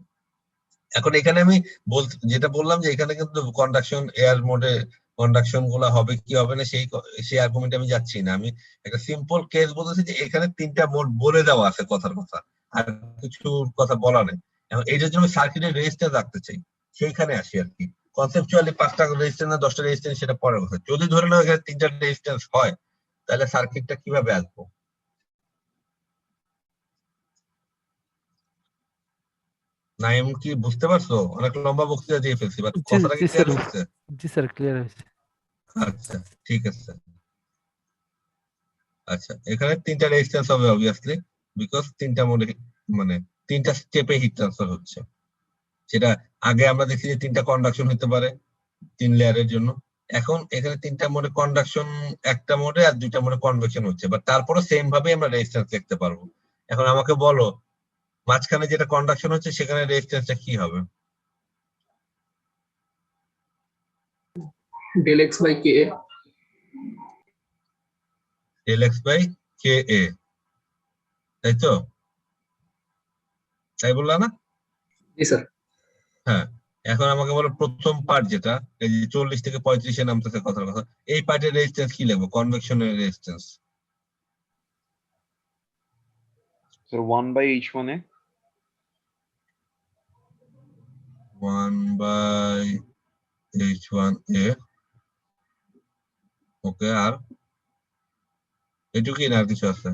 এখন এখানে আমি যেটা বললাম যে এখানে কিন্তু কন্ডাকশন এয়ার মোডে কন্ডাকশন গুলা হবে কি হবে না সেই আর্গুমেন্টে আমি যাচ্ছি না। আমি একটা সিম্পল কেস বলতেছি যে এখানে 3টা মোড বলে দেওয়া আছে কথার কথা, আর কিছু কথা বলা নেই। এখন এইটার জন্য সার্কিটের রেজিস্ট্যান্স রাখতে চাই, সেইখানে আসি আর কি। কনসেপচুয়ালি 5টা রেজিস্ট্যান্স না 10টা রেজিস্ট্যান্স সেটা পরের কথা। যদি ধরে নাও এখানে 3টা রেজিস্ট্যান্স হয় তাহলে সার্কিটটা কিভাবে আসবো? নাইম কি বুঝতে পারছো? অনেক লম্বা বক্তৃতা দিয়ে ফেলছি, বাট জি কথাটা কি জি স্যার, ক্লিয়ার হচ্ছে? জি স্যার ক্লিয়ার হয়েছে। আচ্ছা ঠিক আছে। আচ্ছা এখানে 3টা রেজিস্ট্যান্স হবে অবভিয়াসলি, বিকজ 3টা মোডে মানে 3টা স্টেপে হিট ট্রান্সফার হচ্ছে। সেটা আগে আমরা দেখি যে 3টা কন্ডাকশন হতে পারে 3 লেয়ারের জন্য। এখন এখানে 3টা মোডে কন্ডাকশন, একটা মোডে আর 2টা মোডে কনভেকশন হচ্ছে, বাট তারপরে সেম ভাবে আমরা রেজিস্ট্যান্স দেখতে পারবো। এখন আমাকে বলো মাঝখানে যেটা কন্ডাকশন হচ্ছে সেখানে রেজিস্ট্যান্সটা কি হবে? del x by k. Del X by K A, তাই তো? তাই বললা না? জি স্যার। হ্যাঁ। এখন আমাকে বলো প্রথম পার্ট যেটা এই যে 40 থেকে 35 এ নামতেছে কথার কথা, এই পার্টের রেজিস্ট্যান্স কি লিখবো? কনভেকশনের resistance. So 1 by H1A. 1 by H1A, okay. আর এটুকুই না আর কিছু আছে?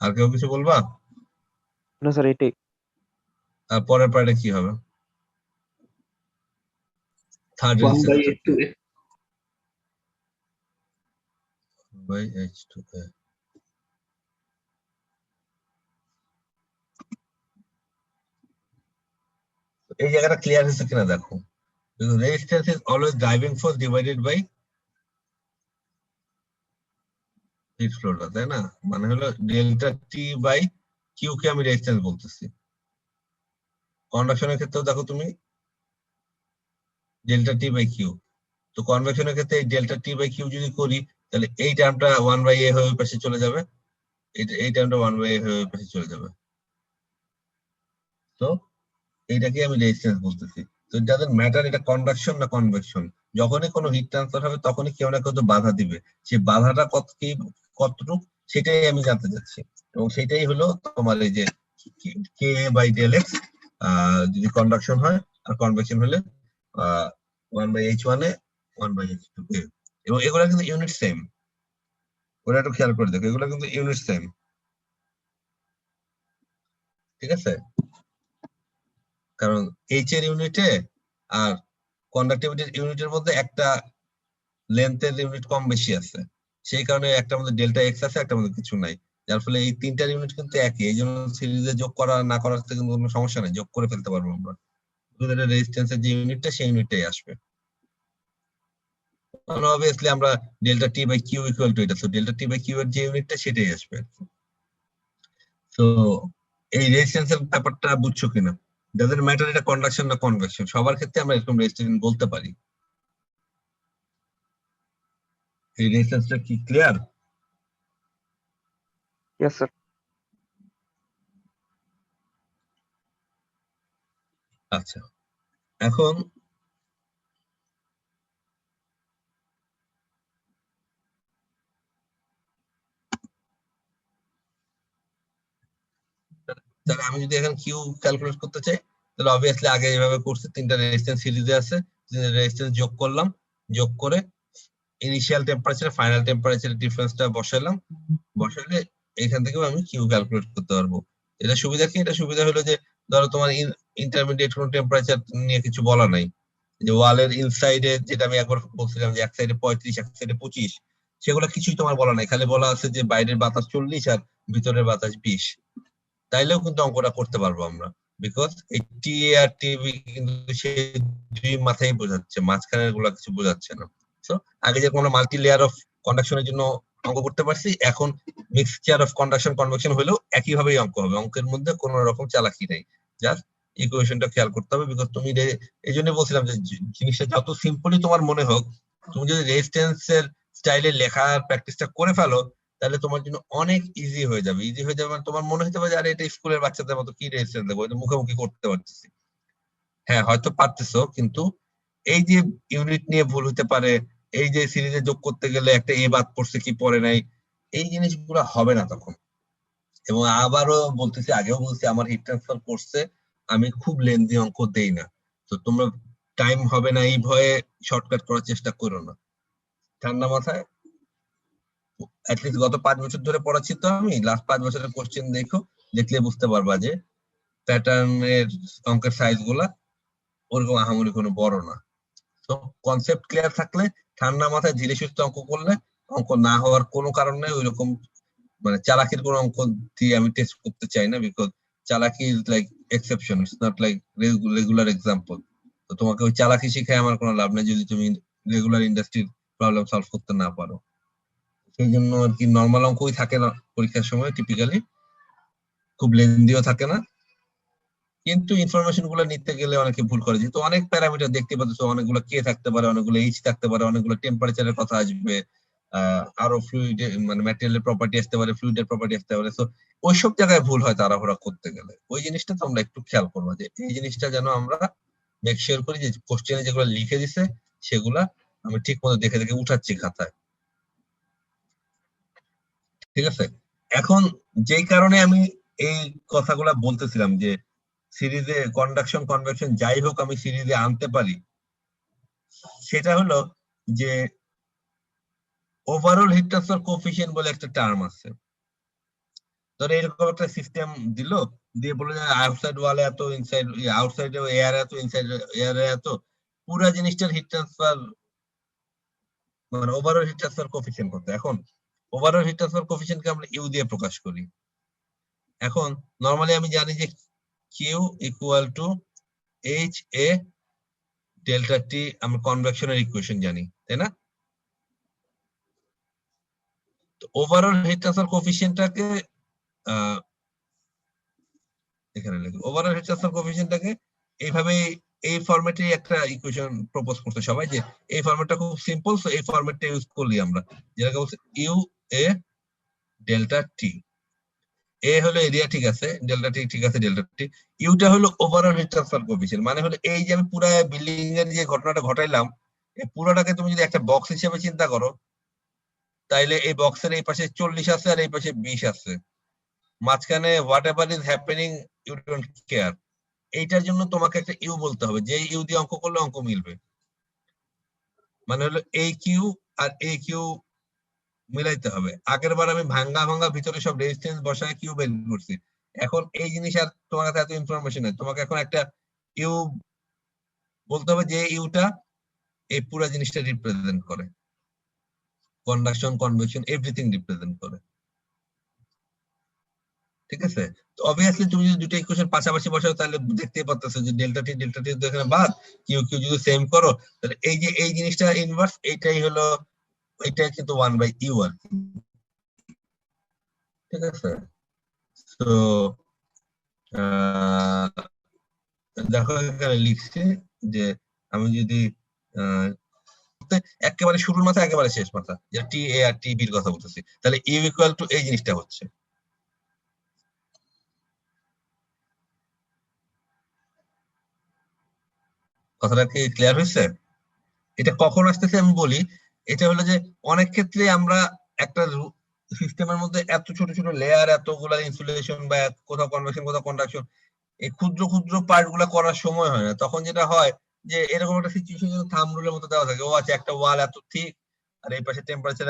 আর কেউ কিছু বলবা? না স্যার এটাই। আর পরের পার্টে কি হবে? Third 1 by resistance H2A. By H2A। এই জায়গাটা ক্লিয়ার হয়েছে কিনা দেখো। Resistance is always driving force divided by heat ফ্লোটা, তাই না? মানে হলো ডেল্টা টি বাই কিউ কে আমি রেজিস্ট্যান্স বলতেছি। কন্ডাকশনের ক্ষেত্রেও দেখো তুমি ডেল্টা টি বাই কিউ। তো কনভেকশনের ক্ষেত্রে এই ডেল্টা টি বাই কিউ যদি করি তাহলে এই টার্মটা 1 বাই এ হয়ে ওই পাশে চলে যাবে, এই টার্মটা 1 বাই এ হয়ে ওই পাশে চলে যাবে। তো এইটাকে আমি রেজিস্ট্যান্স বলতেছি। তো ইট ডাজন্ট ম্যাটার এটা কন্ডাকশন না কনভেকশন, যখনই কোনো হিট ট্রান্সফার হবে তখনই কেউ না কেউ তো বাধা দিবে। সেই বাধাটা কতটুকু সেটাই আমি জানতে চাচ্ছি। এবং সেটাই হলো তোমার এই যে কে বাই ডেল এক্স যদি কন্ডাকশন হয়, আর কনভেকশন হলে 1 বাই H1A 1 বাই H2A। এবং এগুলো কিন্তু ইউনিট সেম, ওরা একটু খেয়াল করে দেখো, এগুলো কিন্তু ইউনিট সেম, ঠিক আছে? কারণ এইচ এর ইউনিটে আর কন্ডাক্টিভিটির ইউনিটের মধ্যে একটা লেন্থের ইউনিট কম বেশি আছে, সেই কারণে একটার মধ্যে ডেল্টা এক্স আছে, একটার মধ্যে কিছু নাই। যার ফলে এই 3টার ইউনিট কিন্তু একই, এই জন্য সিরিজে যোগ করা না করার থেকে কিন্তু কোনো সমস্যা নেই, যোগ করে ফেলতে পারবো আমরা। রেজিস্ট্যান্সের যে ইউনিটটা সেই ইউনিটটাই আসবে। কারণ অবভিয়াসলি আমরা delta T by Q equal to এটা, so delta T by Q এর যে ইউনিটটা সেটাই আসবে। তো এই রেজিস্ট্যান্সের ব্যাপারটা বুঝছো কিনা? ডাজন্ট ম্যাটার এটা কন্ডাকশন না কনভেকশন, সবার ক্ষেত্রে আমরা এরকম রেজিস্ট্যান্স বলতে পারি। এই রেজিস্ট্যান্সটা কি ক্লিয়ার? Yes, sir. আচ্ছা, এখন তাহলে আমি যদি এখন কিউ ক্যালকুলেট করতে চাই, তাহলে অবভিয়াসলি আগে এইভাবে করছি, তিনটা রেজিস্ট্যান্স সিরিজে আছে, রেজিস্ট্যান্স যোগ করলাম, যোগ করে ইনিশিয়াল টেম্পারেচার ফাইনাল টেম্পারেচারের ডিফারেন্সটা বসালাম, বসালে এখান থেকেও আমি কিউ ক্যালকুলেট করতে পারবো। এটা সুবিধা কি? এটা সুবিধা হলো যে ধরো তোমার ইন্টারমিডিয়েট কোনো টেম্পারেচার নিয়ে কিছু বলা নাই, যে ওয়ালের ইনসাইডে যেটা আমি একবার বলছিলাম যে এক সাইডে 35 এক সাইডে 25, সেগুলো কিছুই তোমার বলা নাই, খালি বলা আছে যে বাইরের বাতাস 40 আর ভিতরের বাতাস 20। তাইলেও কিন্তু অঙ্কটা করতে পারবো আমরা, বিকজ এই টি এ আর টিবি কিন্তু সে দুই মাথায় বোঝাচ্ছে, মাঝখানের গুলা কিছু বোঝাচ্ছে না। তো আগে যে কোনো মাল্টি লেয়ার অফ কন্ডাকশনের জন্য অঙ্ক করতে পারছি, এখন মিক্সচার অফ কন্ডাকশন কনভেকশন হলেও একই ভাবেই অঙ্ক হবে, অঙ্কের মধ্যে কোনো রকম চালাকি নেই, জাস্ট ইকুয়েশনটা খেয়াল করতে হবে। বিকজ তুমি এই জন্য বলছিলাম যে জিনিসটা যত সিম্পলি তোমার মনে হোক, তুমি যদি রেজিস্ট্যান্সের স্টাইলে লেখার প্র্যাকটিসটা করে ফেলো, তাহলে তোমার জন্য অনেক ইজি হয়ে যাবে। ইজি হয়ে যাবে মানে তোমার মনে হতে পারে আরে এটা স্কুলের বাচ্চাদের মতো কি রেজিস্ট্যান্স দেবো, এটা মুখোমুখি করতে পারতেছি। হ্যাঁ হয়তো পারতেছো, কিন্তু এই যে ইউনিট নিয়ে ভুল হতে পারে, এই যে সিরিজে যোগ করতে গেলে একটা এ বাদ পড়ছে কি পড়ে নাই, এই জিনিসগুলো হবে না তখন। এবং আবারও বলতেছি, আগেও বলছি, আমার হিট ট্রান্সফার কোর্সে আমি খুব লেন্দি অঙ্ক দেই না। তো তোমরা টাইম হবে না এই ভয়ে শর্টকাট করার চেষ্টা করো না, ঠান্ডা মাথায় অ্যাটলিস্ট গত 5 বছর ধরে পড়াচ্ছি, তো আমি লাস্ট 5 বছরের কোশ্চেন দেখো, দেখলে বুঝতে পারবা যে প্যাটার্নের অঙ্কের সাইজ গুলা ওরকম আহামরি কোনো বড় না। তো কনসেপ্ট ক্লিয়ার থাকলে ঠান্ডা মাথায় ধীরে সুস্থে অঙ্ক করলে অঙ্ক না হওয়ার কোনো কারণ নেই। ওইরকম মানে চালাকির কোনো অঙ্ক দিয়ে আমি টেস্ট করতে চাই না, বিকজ চালাকি is like exception, it's not like regular example. তো তোমাকে ওই চালাকি শিখায় আমার কোনো লাভ নেই যদি তুমি রেগুলার ইন্ডাস্ট্রির প্রবলেম সলভ করতে না পারো। সেই জন্য আর কি নর্মাল অঙ্কই থাকে না পরীক্ষার সময়, টিপিক্যালি খুব লেন্দিও থাকে না, কিন্তু ইনফরমেশন গুলো নিতে গেলে অনেকে ভুল করে। যেহেতু অনেক প্যারামিটার দেখতে পাচ্ছ, অনেকগুলো কে থাকতে পারে, অনেকগুলো এইচ থাকতে পারে, অনেকগুলো টেম্পারেচারের কথা আসবে, আরো ফ্লুইড মানে ম্যাটেরিয়ালের প্রপার্টি আসতে পারে, ফ্লুইডের প্রপার্টি আসতে পারে। তো ওইসব জায়গায় ভুল হয় তাড়াহুড়া করতে গেলে। ওই জিনিসটা তোমরা একটু খেয়াল করবা, যে এই জিনিসটা যেন আমরা মেক শিওর করি যে কোশ্চেনে যেগুলো লিখে দিছে সেগুলা আমি ঠিক মতো দেখে দেখে উঠাচ্ছি খাতায়। ঠিক আছে? এখন যেই কারণে আমি এই কথাগুলা বলতেছিলাম যে সিরিজে কন্ডাকশন কনভেকশন যাই হোক আমি সিরিজে আনতে পারি, সেটা হলো যে ওভারঅল হিট ট্রান্সফার কোএফিসিয়েন্ট বলে একটা টার্ম আছে। ধরো এরকম একটা সিস্টেম দিল, দিয়ে বলে যে আউটসাইড ওয়ালে এত, ইনসাইড আউটসাইড এয়ার এত, ইনসাইড এয়ারে এত, পুরো জিনিসটার হিট ট্রান্সফার মানে ওভারঅল হিট ট্রান্সফার কোএফিসিয়েন্ট কত। এখন ওভারঅল হিট ট্রান্সফার কোএফিসিয়েন্টকে আমরা ইউ দিয়ে প্রকাশ করি। এখন নরমালি আমি জানি যে Q equal to H A delta T, আমরা কনভেকশনের ইকুয়েশন জানি, তাই না? তো ওভারঅল হিট ট্রান্সফার কোএফিসিয়েন্টটাকে এখানে লিখি, ওভারঅল হিট ট্রান্সফার কোএফিসিয়েন্টটাকে এইভাবে এই ফরম্যাটে একটা ইকুয়েশন প্রপোজ করতে সবাই, যে এই ফরম্যাটটা খুব সিম্পল, সো এই ফরম্যাটটা ইউজ করলি আমরা, যেটাকে বলছে ইউ এ ডেল্টা টি। এ হলো এরিয়া, ঠিক আছে, ডেল্টা টি ঠিক আছে, ডেল্টা টি। ইউটা হলো ওভারঅল হিট ট্রান্সফার কোএফিসিয়েন্ট, মানে হলো এই যে আমি পুরো বিল্ডিং এর যে ঘটনাটা ঘটাইলাম, এই পুরোটাকে তুমি যদি একটা বক্স হিসেবে চিন্তা করো, তাইলে এই বক্সের এই পাশে 40 আছে আর এই পাশে 20 আছে, মাঝখানে whatever is happening you don't care. এইটার জন্য তোমাকে একটা ইউ বলতে হবে, যে ইউ দিয়ে অঙ্ক করলে অঙ্ক মিলবে। মানে হলো এই কিউ আর এই কিউ মিলাইতে হবে। আগের বার আমি ভাঙ্গা ভাঙ্গা ভিতরে সব রেজিস্ট্যান্স বসায় কিউ বের করছি, এখন এই জিনিস আর তোমার কাছে এত ইনফরমেশন নেই, তোমাকে এখন একটা ইউ বলতে হবে, যে ইউটা এই পুরো জিনিসটা রিপ্রেজেন্ট করে, কন্ডাকশন কনভেকশন এভরিথিং রিপ্রেজেন্ট করে। ঠিক আছে? তো অবভিয়াসলি তুমি যদি দুটো ইকুয়েশন পাশাপাশি বসাও তাহলে দেখতেই পাচ্ছ যে ডেল্টা টি তো এখানে বাদ, কিউ কিউ যদি সেম করো তাহলে এই যে এই জিনিসটা ইনভার্স, এইটাই হলো, এইটাই কিন্তু 1/u আর কি। ঠিক আছে? তো দেখো এখানে লিখছি যে আমি যদি আহ, একেবারে শুরুর মাথা একেবারে শেষ মাথা, যে টি এ আর টি বির কথা বলতেছি, তাহলে ইউ ইকুয়াল টু এই জিনিসটা হচ্ছে। কথাটা কি ক্লিয়ার হয়েছে? এটা কখন আসতেছে আমি বলি। এটা হলো যে অনেক ক্ষেত্রে আমরা একটা সিস্টেমের মধ্যে এত ছোট ছোট লেয়ার, এতগুলা ইনসুলেশন বা কোথাও কনভেকশন কোথাও কন্ডাকশন, এই ক্ষুদ্র ক্ষুদ্র পার্ট গুলা করার সময় হয় না। তখন যেটা হয় যে এরকম একটা সিচুয়েশন থাম রুলের মতো দেওয়া থাকে, ও আচ্ছা একটা ওয়াল এত ঠিক, আর এই পাশে টেম্পারেচার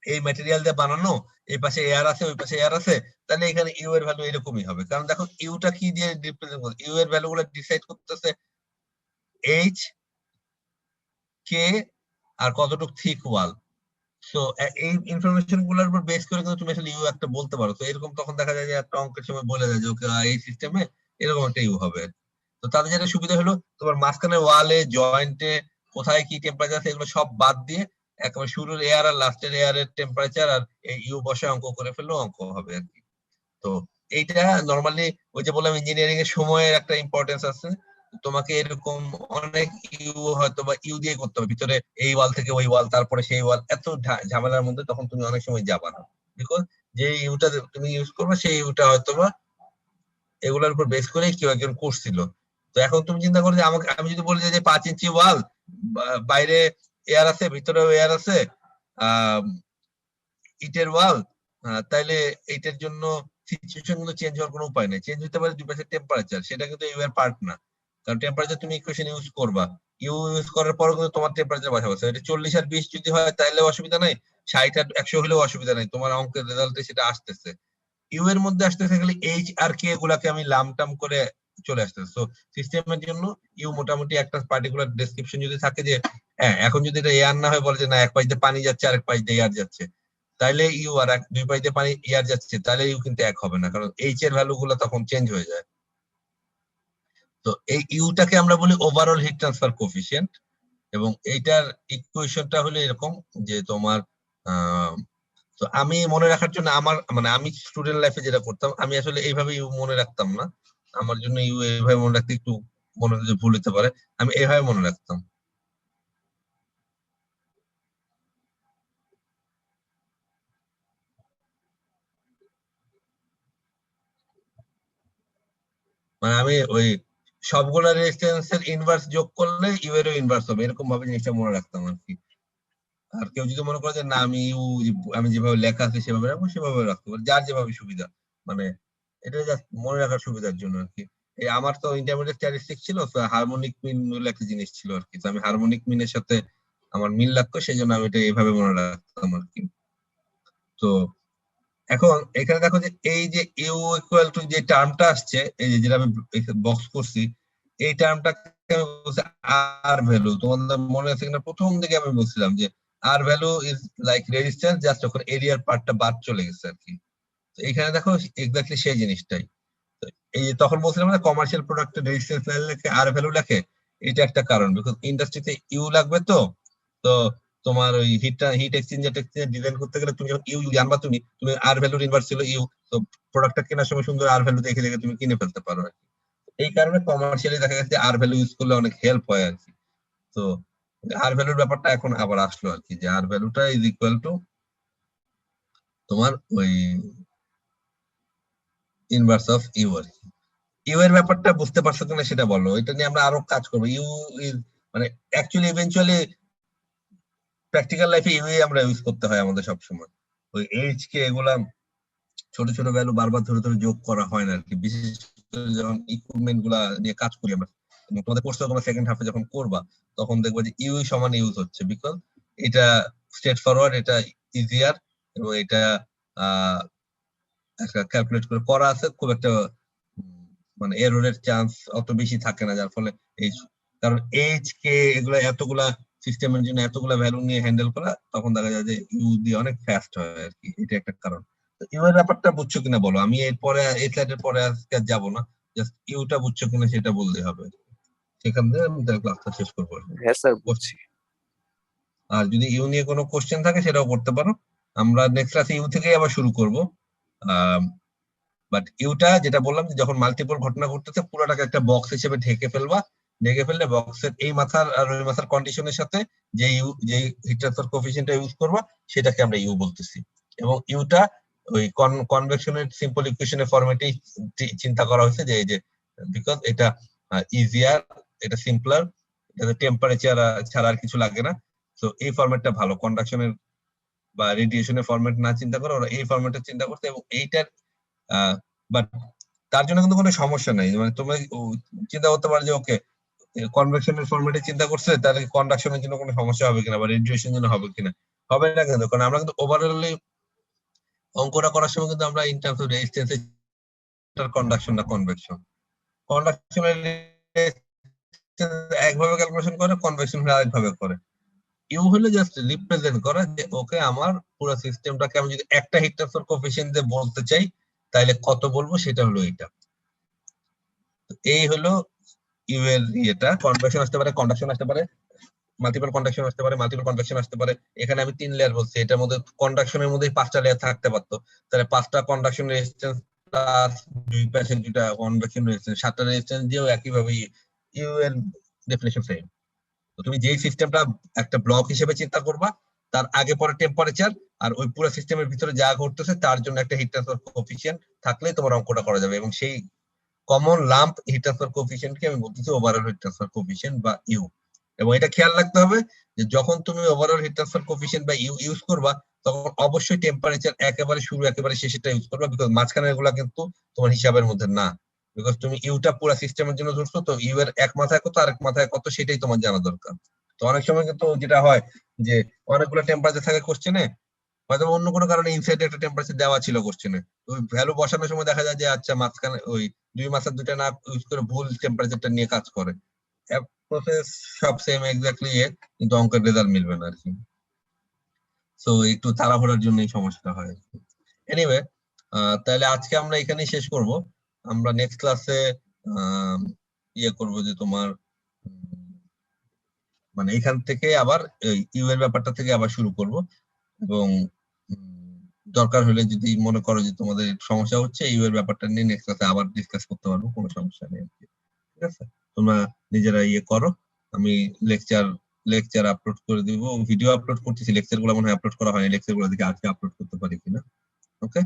এই ম্যাটেরিয়াল দিয়ে বানানো, এই পাশে এয়ার আছে ওই পাশে এয়ার আছে, তাহলে এখানে ইউ এর ভ্যালু এরকমই হবে। কারণ দেখো ইউটা কি দিয়ে রিপ্রেজেন্ট করছে, ইউ এর ভ্যালু গুলো ডিসাইড করতেছে এইচ কে আর কতটুকু থিক ওয়াল। সো এই ইনফরমেশন গুলোর উপর বেস করে কিন্তু তুমি আসলে ইউ একটা বলতে পারো। তো এরকম তখন দেখা যায় যে একটা অঙ্কের সময় বলে যায় যে ওকে এই সিস্টেমে এরকম একটা ইউ হবে। তো তাদের যেটা সুবিধা হলো, তোমার মাঝখানে ওয়ালে জয়েন্টে কোথায় কি টেম্পারেচার আছে এগুলো সব বাদ দিয়ে একেবারে শুরুর এয়ার আর লাস্টের এয়ারের টেম্পারেচার আর এই ইউ বসে অঙ্ক করে ফেললেও অঙ্ক হবে আর কি। তো এইটা নর্মালি ওই যে বললাম ইঞ্জিনিয়ারিং এর সময়ের একটা ইম্পর্টেন্স আছে। তোমাকে এরকম অনেক ইউ হয়তো বা ইউ দিয়ে করতে হবে, ভিতরে এই ওয়াল থেকে ওই ওয়াল তারপরে সেই ওয়াল, এত ঝামেলার মধ্যে তখন তুমি অনেক সময় যাবা না। বিকজ যে ইউটা তুমি ইউজ করবে সেই ইউটা হয়তো বা এগুলোর উপর বেস করে কেউ একজন করছিল। তো এখন তুমি চিন্তা করো যে আমাকে, আমি যদি বলি যে 5 ইঞ্চি ওয়াল, বাইরে এয়ার আছে ভিতরেও এয়ার আছে, আহ ইটের ওয়াল, তাইলে এইটার জন্য সিচুয়েশন গুলো চেঞ্জ হওয়ার কোনো উপায় নেই। চেঞ্জ হতে পারে দুই পাশের টেম্পারেচার, সেটা কিন্তু ইউ এর পার্ট না। কারণ টেম্পারেচার তুমি ইকুয়েশন ইউজ করবা, ইউ ইউজ করার পর কিন্তু তোমার টেম্পারেচার বসাবো, এটা 40 আর 20 যদি হয় তাহলে অসুবিধা নাই, 60 আর 100 হলেও অসুবিধা নাই, তোমার অঙ্কের রেজাল্টে সেটা আসতেছে। ইউ এর মধ্যে আসতেছে খালি এইচ আর কে গুলাকে আমি লামটাম করে চলে আসতেছে। তো সিস্টেমের জন্য ইউ মোটামুটি একটা পার্টিকুলার ডেসক্রিপশন যদি থাকে যে হ্যাঁ এখন যদি এটা এয়ার না হয়, বলে যে না এক পাশ দিয়ে পানি যাচ্ছে আরেক পাশ দিয়ে এয়ার যাচ্ছে, তাইলে ইউ আর দুই পাশ দিয়ে পানি এয়ার যাচ্ছে, তাহলে ইউ কিন্তু এক হবে না, কারণ এইচ এর ভ্যালু গুলো তখন চেঞ্জ হয়ে যায়। তো এই ইউটাকে আমরা বলি ওভারঅল হিট ট্রান্সফার কোফিশিয়েন্ট, এবং এইটার ইকুয়েশনটা হলো এরকম যে তোমার তো আমি মনে রাখার জন্য আমার মানে আমি স্টুডেন্ট লাইফে যেটা করতাম, আমি আসলে এইভাবে ইউ মনে রাখতাম না। আমার জন্য ইউ এইভাবে মনে রাখতে একটু মনে হতে ভুল হতে পারে, আমি এইভাবে মনে রাখতাম। মানে আমি ওই সবগুলা রেজিস্ট্যান্সের ইনভার্স যোগ করলে ইউ এরও ইনভার্স হবে, এরকম ভাবে জিনিসটা মনে রাখতাম আর কি। আর কেউ যদি মনে করে যে না আমি ইউ, আমি যেভাবে লেখা আছে সেভাবে রাখবো, সেভাবে রাখতে পারে, যার যেভাবে সুবিধা। মানে এটা জাস্ট মনে রাখার সুবিধার জন্য আর কি। এই আমার তো ইন্টারমিডিয়েট স্ট্যাটিস্টিক্স ছিল, তো হারমোনিক মিন বলে একটা জিনিস ছিল আর কি, তো আমি হারমোনিক মিনের সাথে আমার মিল লাগতো, সেই জন্য আমি এটা এইভাবে মনে রাখতাম আর কি। তো এখন এখানে দেখো যে এই যে ইউ ইকুয়াল টু যে টার্মটা আসছে, এই যে যেটা আমি বক্স করছি, এই টার্মটাকে আমি বলছি আর ভ্যালু। তোমাদের মনে আছে কিনা প্রথম দিকে আমি বলছিলাম যে আর value is like resistance, just যখন এরিয়ার পার্টটা বাদ চলে গেছে আর কি। তো এখানে দেখো এক্স্যাক্টলি সেই জিনিসটাই। তো এই যে তখন বলছিলাম না কমার্শিয়াল প্রোডাক্টের রেজিস্ট্যান্স লেখে আর ভ্যালু লেখে, এটা একটা কারণ, বিকজ ইন্ডাস্ট্রিতে ইউ লাগবে। তো তো তোমার ওই হিট এক্সচেঞ্জার ডিজাইন করতে গেলে তুমি যখন ইউ জানবা, তুমি তুমি আর ভ্যালুর ইনভার্স ছিল ইউ, তো প্রোডাক্টটা কেনার সময় সুন্দর আর ভ্যালু দেখে দেখে তুমি কিনে ফেলতে পারো আর কি। এই কারণে কমার্শিয়ালি দেখা গেছে আর ভ্যালু ইউজ করলে অনেক হেল্প হয় আর কি। তো আর ভ্যালুর ব্যাপারটা এখন আবার আসলো আর কি, যে আর ভ্যালুটা ইজ ইকুয়াল টু তোমার ওই ইনভার্স অফ ইউ আর কি। ইউ এর ব্যাপারটা বুঝতে পারছো কিনা সেটা বলো, এটা নিয়ে আমরা আরো কাজ করবো। ইউ ইজ মানে অ্যাকচুয়ালি ইভেনচুয়ালি প্র্যাকটিক্যাল লাইফে ইউ আমরা ইউজ করতে হয় আমাদের সবসময়। ওই এইচ কে এগুলা ছোট ছোট ভ্যালু বারবার ধরে ধরে যোগ করা হয় না আরকি, বিশেষ করে যখন ইকুইপমেন্ট গুলা নিয়ে কাজ করি আমরা। এবং তোমাদের কোর্সটা তোমরা সেকেন্ড হাফে যখন করবা, তখন দেখবা যে ইউ সমান ইউজ হচ্ছে, বিকজ এটা স্ট্রেট ফরওয়ার্ড, এটা ইজিয়ার, এবং এটা আহ ক্যালকুলেট করে করা আছে, খুব একটা মানে এররের চান্স অত বেশি থাকে না, যার ফলে এই কারণ এইচ কে এগুলা এতগুলা সিস্টেমের জন্য এতগুলা ভ্যালু নিয়ে হ্যান্ডেল করা, তখন দেখা যায় যে ইউ দিয়ে অনেক ফাস্ট হয় আর কি, এটা একটা কারণ। ইউ এর ব্যাপারটা বুঝছো কিনা বলো, আমি এরপরে এই স্লাইডের পরে আজকে আর যাবো না, জাস্ট ইউটা বুঝছো কিনা সেটা বলতে হবে, সেখান থেকে আমি তার ক্লাসটা শেষ করবো। হ্যাঁ স্যার বুঝছি। আর যদি ইউ নিয়ে কোনো কোশ্চেন থাকে সেটাও করতে পারো, আমরা নেক্সট ক্লাসে ইউ থেকেই আবার শুরু করব। বাট ইউটা যেটা বললাম যে যখন মাল্টিপল ঘটনা ঘটতেছে পুরোটাকে একটা বক্স হিসেবে ঢেকে ফেলবা, ঢেকে ফেললে বক্সের এই মাথার আর ওই মাথার কন্ডিশনের সাথে যে হিট ট্রান্সফার কোএফিসিয়েন্টটা ইউজ করবা সেটাকে আমরা ইউ বলতেছি। এবং ইউটা ওই কনভেকশনের সিম্পল ইকুয়েশনের ফরম্যাটেই চিন্তা করা হয়েছে, যে এই যে বিকজ এটা ইজিয়ার, এটা সিম্পলার, এটা টেম্পারেচার ছাড়া আর কিছু লাগে না। তো এই ফরম্যাটটা ভালো, কন্ডাকশনের বা রেডিয়েশনের ফরম্যাট না চিন্তা করে ওরা এই ফরম্যাটে চিন্তা করতে, এবং এইটার বাট তার জন্য কিন্তু কোনো সমস্যা নাই, মানে তোমরা চিন্তা করতে পারো যে ওকে কনভেকশনের ফরম্যাটে চিন্তা করছে, তাহলে কন্ডাকশনের জন্য কোনো সমস্যা হবে কিনা বা রেডিয়েশনের জন্য হবে কিনা, হবে না কিন্তু, কারণ আমরা কিন্তু ওভারঅলি অঙ্কটা করার সময় কিন্তু আমরা in terms of resistance conduction না কনভেকশন, কন্ডাকশনের একভাবে ক্যালকুলেশন করে, কনভেকশন আরেকভাবে করে। ইউ হলো জাস্ট রিপ্রেজেন্ট করা যে ওকে আমার পুরো সিস্টেমটাকে আমি যদি একটা হিট ট্রান্সফার কোএফিসিয়েন্ট দিয়ে বলতে চাই তাহলে কত বলবো, সেটা হলো এটা। এই হলো ইউ এর এটা, কনভেকশন আসতে পারে, কন্ডাকশন আসতে পারে, মাল্টিপল কন্ডাকশন আসতে পারে, মাল্টিপল কনভেকশন আসতে পারে। এখানে আমি 3 লেয়ার বলছি, এটার মধ্যে কন্ডাকশনের মধ্যে 5টা লেয়ার থাকতে পারতো, তাহলে 5টা কন্ডাকশন রেজিস্ট্যান্স প্লাস 2% যেটা কনভেকশন রেজিস্ট্যান্স, 7টা রেজিস্ট্যান্স দিয়েও একইভাবে ইউ এর ডেফিনিশন সেম। তো তুমি যেই সিস্টেমটা একটা ব্লক হিসেবে চিন্তা করবা, তার আগে পরে টেম্পারেচার আর ওই পুরো সিস্টেমের ভিতরে যা ঘটতেছে তার জন্য একটা হিট ট্রান্সফার কোএফিসিয়েন্ট থাকলেই তোমার অঙ্কটা করা যাবে। এবং সেই কমন লাম্প হিট ট্রান্সফার কোএফিসিয়েন্টকে আমি বলতেছি ওভারঅল হিট ট্রান্সফার কোএফিসিয়েন্ট বা ইউ। এবং এটা খেয়াল রাখতে হবে যে যখন তুমি ওভারঅল হিট ট্রান্সফার কোএফিসিয়েন্ট বা ইউ ইউজ করবা, তখন অবশ্যই টেম্পারেচার একেবারে শুরু একেবারে শেষেটা ইউজ করবা, বিকজ মাঝখানের গুলা কিন্তু তোমার হিসাবের মধ্যে না, বিকজ তুমি ইউটা পুরো সিস্টেমের জন্য ধরছো, তো ইউ এর এক মাথায় কত আরেক মাথায় কত সেটাই তোমার জানা দরকার। তো অনেক সময় কিন্তু যেটা হয় যে অনেকগুলো টেম্পারেচার থাকে কোশ্চেনে, হয়তো অন্য কোনো কারণে ইনসাইডে একটা টেম্পারেচার দেওয়া ছিল কোশ্চেনে, ওই ভ্যালু বসানোর সময় দেখা যায় যে আচ্ছা মাঝখানে ওই দুই মাসের দুইটা না ইউজ করে ভুল টেম্পারেচারটা নিয়ে কাজ করে, প্রসেস সব সেম এক্স্যাক্টলি কিন্তু অঙ্কের রেজাল্ট মিলবে না আর কি। সো একটু তাড়াহুড়ার জন্য এই সমস্যাটা হয়। এনিওয়ে, তাহলে আজকে আমরা এখানেই শেষ করব। আমরা নেক্সট ক্লাসে ইয়ে করব যে তোমার মানে এখান থেকে আবার ইউ এর ব্যাপারটা থেকে আবার শুরু করব, এবং দরকার হলে যদি মনে করো যে তোমাদের সমস্যা হচ্ছে ইউ এর ব্যাপারটা নিয়ে নেক্সট ক্লাসে আবার ডিসকাস করতে পারবো, কোনো সমস্যা নেই। ঠিক আছে, তোমরা নিজেরা ইয়ে করো, আমি লেকচার আপলোড করে দিব, ভিডিও আপলোড করতেছি, লেকচার গুলো মনে হয় আপলোড করা হয়নি, লেকচার গুলো দিকে আজকে আপলোড করতে পারি কিনা। ওকে।